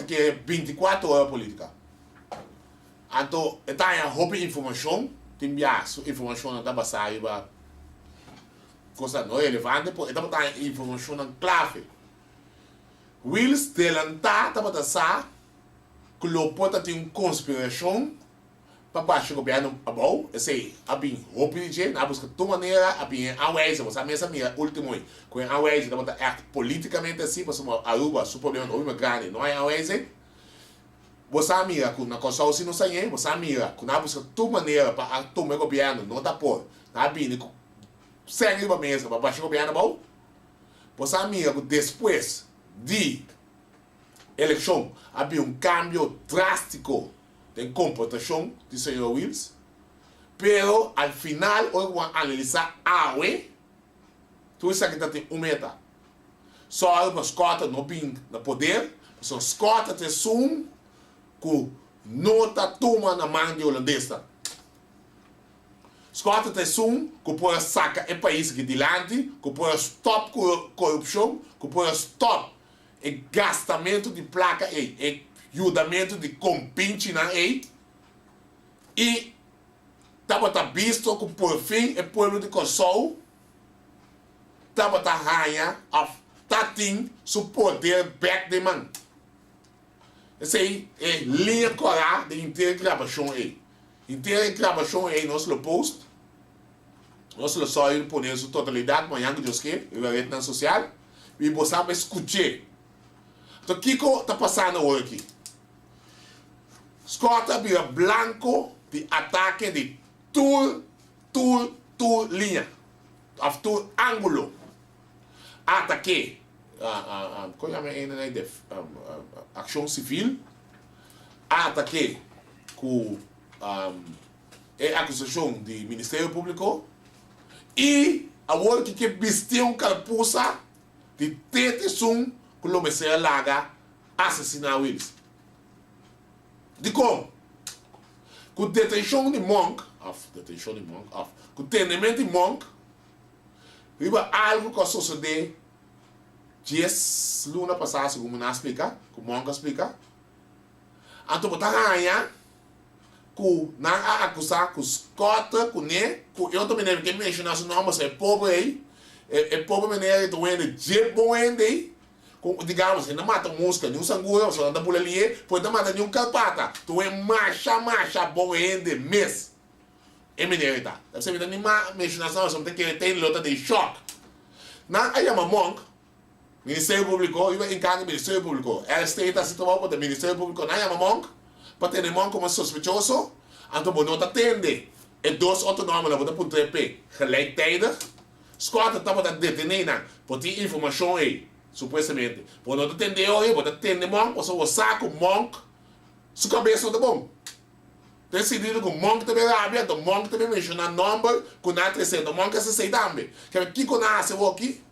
que é 24 horas política. Então, está em roupa informação, tem informação não está passando para coisa não relevante, porque está para informação clave. Wills delantar, está para sa que o pota tem uma conspiração para baixo o governo abou, esse abin roupa de gente, na busca de toda maneira, abin a wese, você mesmo mira último aí, com a wese, está para act politicamente assim, para somar Aruba, super problema, ou grande, não é a wese. Você mira com na coisa se não sai, você mira com na busca de toda maneira para tomar o governo, não está por, na abin segue para mesa para baixo o governo abou. Você mira com depois de eleição havia cambio drástico de comportação do senhor Wills, pero al final, hoje vamos analisar tudo isso aqui tem meta. Só os Scott não vêm no poder, só Scott tem que não está toma na mão de holandesa. Scott tem que pode sacar o país aqui adiante, que pode stop corrupção, que pode stop o gastamento de placa e ajudamento de compinche na e estava visto que por fim o povo de Kosovo estava ganhando tem seu poder back de mão. Essa aí é linha coral de inteira gravação aí. Inteira gravação aí nós lo post. Nós lo só ir poner sua totalidade, amanhã que Deus quer, na rede social, e você vai escutar. Então, o que está passando hoje aqui? Scott vira blanco de ataque de toda linha, de todo ângulo. Ataque, como é que ação civil, ataque com a acusação do Ministério Público e agora que vestiu calpuça de detenção que o Messias Laga assassinar Wills. De como? Com detenção de Monk, com treinamento de Monk, riba algo que sucedeu 10 luna passada, como nós explica, como Monk explica. Então, botar ganhar com na acusar com Scott, com eu também não quero mencionar seu nome, mas é pobre aí, é pobre maneira de doendo, de bom aí. Digamos, não mata música, nenhum sangue, só anda por ali, pode não matar nenhum calpata. Tu é marcha, bom ainda, mês. É mineira, deve ser nenhuma mencionação, só tem que ter luta de choque. Na aí uma monk, Ministério Público, eu encargo o Ministério Público. Ela está se tomando para o Ministério Público, não é uma monk, para ter monk como sospechoso, então não está atende. E dois outros nomes, não vou para o 3P, gelijktijdig. Scott estava detenido, por ter informação aí. Supostamente. Por não atender hoje, por atender Monk, por só saco Monk, sua cabeça tá bom. Decidido que o Monk também rabia, o Monk também menciona número, com a 300, o Monk é 60 também. Que é que com a seu aqui,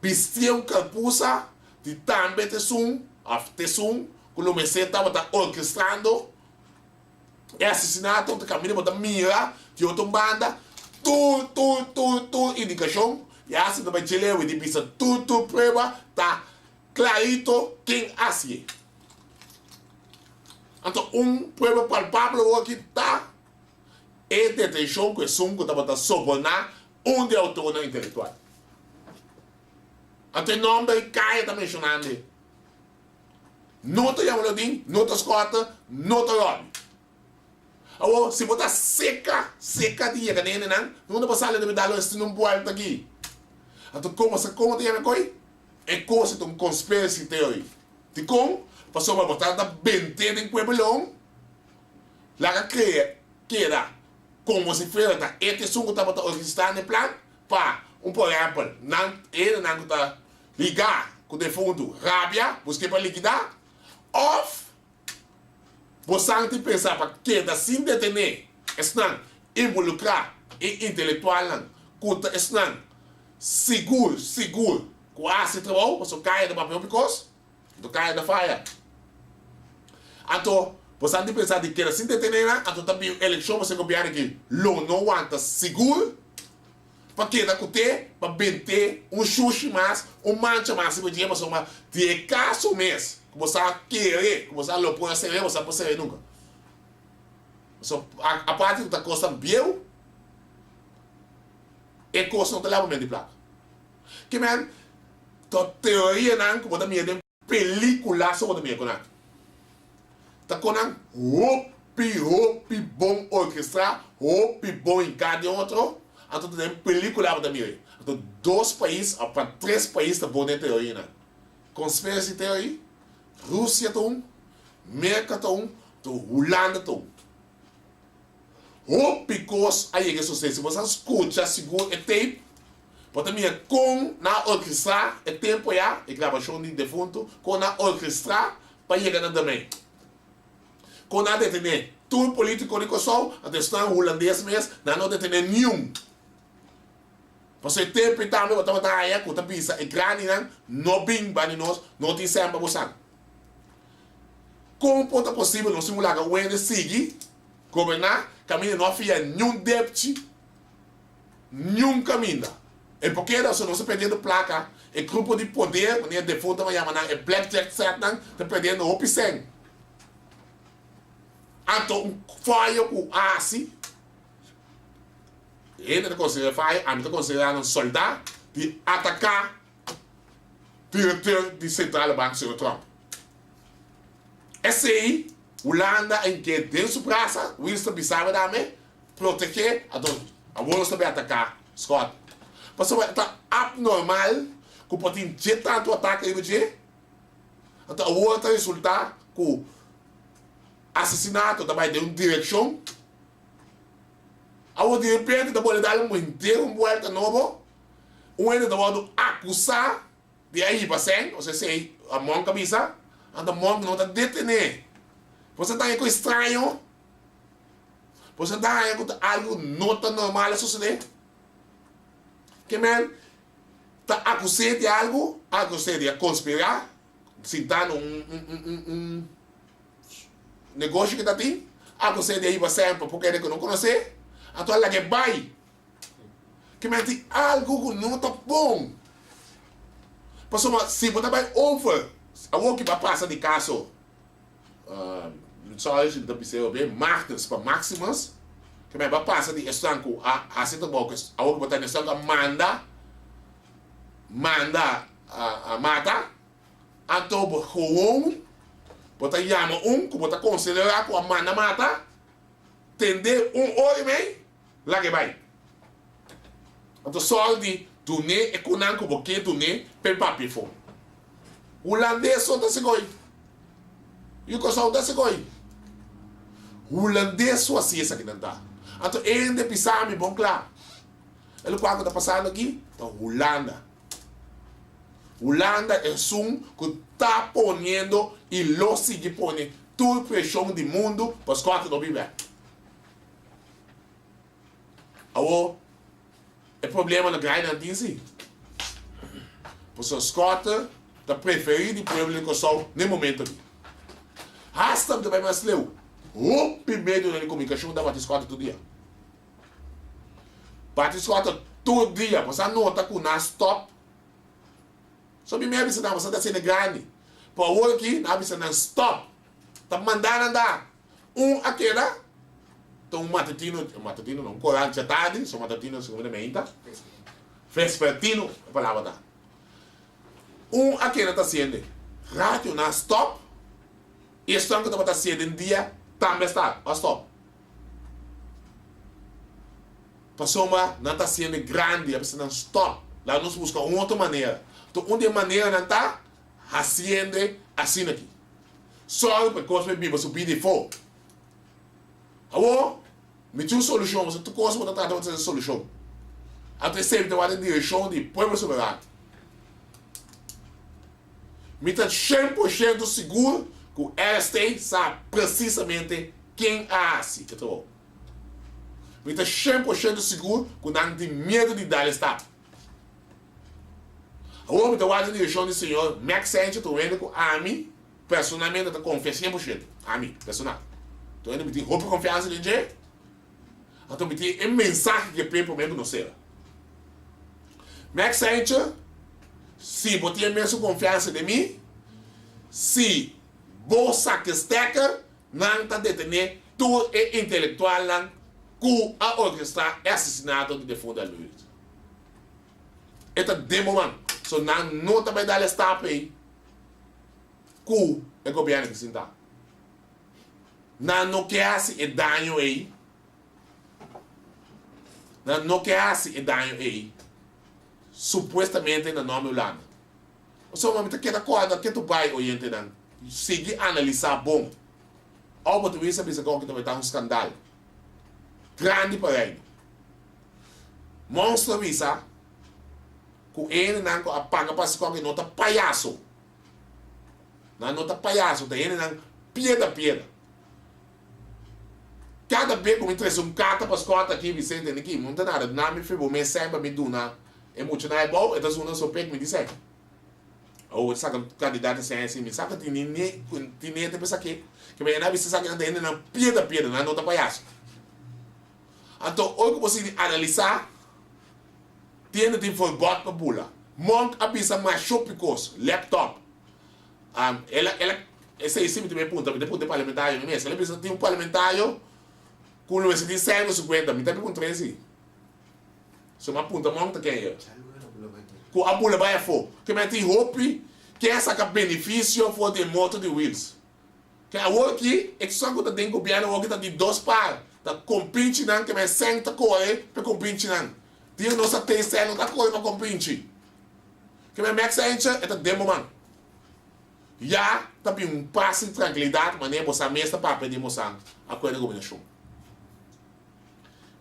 vestiu calpuça, de também tesum, que o Messias estava orquestrando, e assassinato, de caminho, de mira, de outra banda, tudo, indicação. E assim também Chile, e de pista tudo prova, tá clarito quem assim. Então, prova palpável aqui tá e detenção que são que estava sobornar de autor intelectual. Então, o nome da Caia está mencionando. Não está chamando de, não está escota, não está Rob. Agora, se botar seca de ir, não dá para sair de medalha, se não pode aqui. Então, como tem a ver? É coisa de conspiracy theory. De como? Passou para botar da bente em Pueblo, lá que era como se fosse este som que estava orquestrando em plano, para, por exemplo, ele não está ligar com o defunto rábia, buscar para liquidar, ou você tem que pensar para que assim detener, estão involucrar e intelectual, que estão seguro, quase trabalho, você cai do papel because, você cai da faia. Então, você tem que pensar de que assim detener, então também a eleição você copiar aqui, não aguenta seguro, para que da cute, para vender sushi mais, mancha mais, se você tem uma de caso mês, que você querer, que você não pode ser, você não pode ser nunca. A parte da costa bem, é coisa não te leva de placa. Que man, a teoria não que você me película sobre o meu tá com hopi bom orquestra, hopi bom em cada outro, então tem película para mim. Então 2 países, para 3 países da boa teoria, né? Conspiracy theory, Rússia América Holanda hopi coisa aí que sucede. Se você escuta seguro é tape, Porque também com na orquestra, é tempo já, a gravação de defunto, com na orquestra, para chegar na também. Com na detener, tudo político de Kosovo, a questão holandês mesmo, não detener nenhum. Porque tempo e também, eu estava aí, com a pista, e grande, não bem, para nós, não tem sempre para como pode possível nós simular que o Wende siga, governar, caminho não havia nenhum débito, nenhum caminho. E porque nós não estamos perdendo placa, o grupo de poder, quando é defunto, é blackjack certo, está perdendo o piscem. Então, falha com a assim, ele está considerando falha, a mim está considerando um soldado de atacar o diretor do Central Banco, Sr. Trump. Esse aí, Holanda, em que dentro da praça, Winston Bissau também, proteger a Wilson também atacar Scott. Porque está abnormal que pode ter tanto ataque aí, então o outro resultado com assassinato também de uma direção. A outra de repente, da bolha dar um inteiro, uma volta nova, ainda da acusar de aí para sem, ou seja, a mão cabeça, a mão não está detener. Você está aí com estranho, você está aí com algo não tão normal a suceder. Que mesmo, está acusando de algo, acusando de conspirar, se está num negócio que está aí, acusando de aí para sempre, porque ele não conhece, então ela que vai. Que mesmo, tem algo que não está bom. Porque se você vai over, a que vai passar de caso, só a gente precisa ver, Martins para Maximus, que vai passar de estanco a certa boca, a que vai estar estanco manda a mata, então bota chama que bota considerar que a manda mata, tender hora e meio, lá que vai. Então só de tunê e kunan que porque tunê per papi fo. O holandês só tá se goi. E o Kosovo tá se goi. O holandês só assim essa que não tá. Então ainda pisar me bom claro. Ele quando tá passando aqui, então Holanda. Holanda é um que está ponendo e lo sigue ponendo toda a pressão do mundo para os quatro não viver. Agora, o problema na grande disso, porque os quatro está preferindo o povo de Kosovo no momento aqui. Hasta também mais leu. O primeiro na comunicação da Batis 4 todo dia. Batis 4 todo dia, você não está com na stop. Só me avisa não, você está sendo grande. Por agora aqui, não avisa não stop. Está mandando andar. Aquela, então matutino não, corante à tarde, só matutino segundamente. Vespertino, a palavra dá. Aquela está sendo rádio na stop. E esse que está sendo em dia, também está, a stop. Passou não está sendo grande, a pessoa não stop. Lá nós buscamos uma outra maneira. Então, uma maneira não está fazendo assim aqui. Só porque a Bíblia subir de fogo. Agora, me tinha uma solução, você tem coisa para tratar de solução. Até sempre vai em direção de povo soberano. Me está 100% seguro que o LST sabe precisamente quem é assim. Me está 100% seguro que não tem medo de dar Estado. Agora me está em direção do senhor Max Sanchez, estou indo com a mim, personalmente, eu confio 100%. A mim, personal. Estou indo, me tem roupa confiança de gente. Então me tem uma mensagem que eu mesmo não sei. Max Sanchez, se você tem a mesma confiança de mim, se você que está não está detendo todo o intelectual que a orquestra é assassinado de defunto da Luiz. Então, de momento, so não também dá stop aí que o governo que se dá. Não quer se dano aí. Não quer se dano aí. Supostamente no nome Holanda. So, mas que coisa que tu vai orientar não. Seguir analisar bom. Ou para tu saber se que vai dar um escândalo. Grande para ele. Monstro visa Com ele não apaga para se qualquer nota palhaço. Não nota palhaço, tem ele não pieda. Cada vez que me traz carta para escola aqui, Vicente, aqui, não tem nada, não me fez, me sempre me duna emocional é bom, então uma só pega me dizer. Ou saca candidato assim, me saca tinha tem pensar que me não você saca ainda não pieda, não nota palhaço. Então, hoje que você analisar, tem forgot para bula. Monk avisa mais shopicos, laptop. Esse aí sempre me pergunta, depois de parlamentário mesmo. Ela pensa que tem um parlamentário com o universidade 150, me tá perguntando assim. Se uma punta monta quem é? Com a bula vai for. Que me tem hope que essa que benefício for de moto de wheels. Que a aqui, é só que tem governo que tá de 2 par. Tá compinte não que me senta corre para compinte não. Tem nossa terceira não tá corre para compinte. Que me max gente é tá demo man. Já tá bem um passo de tranquilidade, mas nem você mesmo para pedir moção a coisa da governação.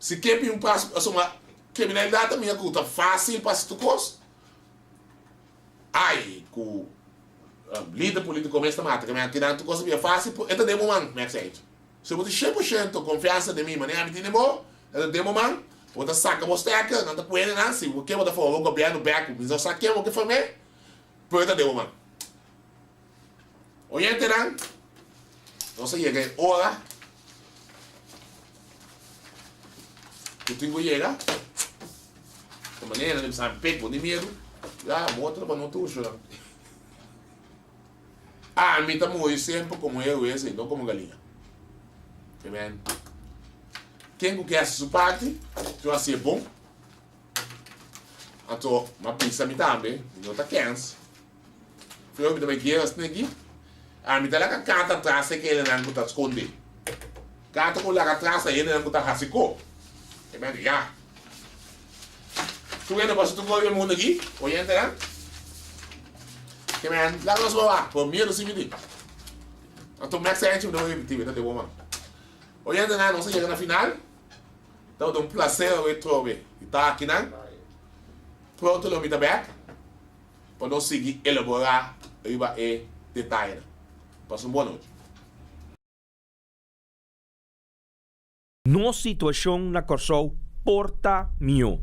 Se quer bem um passo, uma criminalidade também é coisa fácil para se tu coisa. Ai, com líder político começa a matar, que me atirar tu coisa bem fácil, é tá demo man, max gente. Se você 100% confiança de mim, mas nem a menina mo, é demo man, você saca você aqui, não tá poendo nada, se o que você for o governo back, mas eu saquei o que foi me, por tá demo man. Oyente não, não sei llega hora, tu tenho que chegar, de maneira que sabe pego de medo, já moto para não tuxo. A mim tá muito sempre como eu esse, não como galinha. Amen. Quem quer assistir parte, tu vai ser bom. Então, uma pizza me também, não tá quente. Eu também quero assim aqui. A mim tá lá com a carta atrás, que ele não tá esconder. Carta com lá atrás, ele não tá rasicou. Amen, já. Tu ainda pode tu ver o mundo aqui, olhando lá. Amen, lá nós vamos lá, por medo se me diz. Então, como é que a gente não repetir, tá de boa, mano. Olhando lá, nós chegamos na final. Então, é um prazer eu trover. E tá aqui, né? Pronto, eu me dá back. Para nós seguir, elaborar e detalhe. Passa uma boa noite. No situação na Corsol porta mio.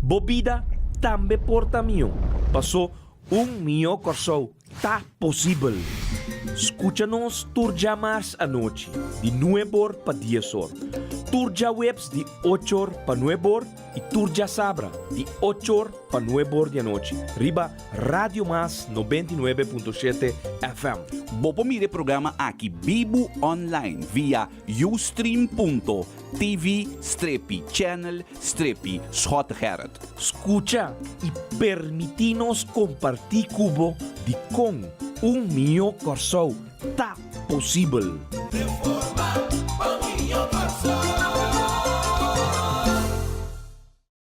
Bobida também porta mio. Passou mio Corsol. Tá possível. Escucha-nos Turja Mars a noite, de 9 para 10 horas. Turja Webs de 8 para 9 e Turja Sabra de 8 para 9 da noite. Riba Radio Mas 99.7 FM. Bopo mire programa aqui Bibo Online via ustream.tv/channel/Schotherad. Escucha e permitinos compartir cubo de com mio Corsol. Tá possível.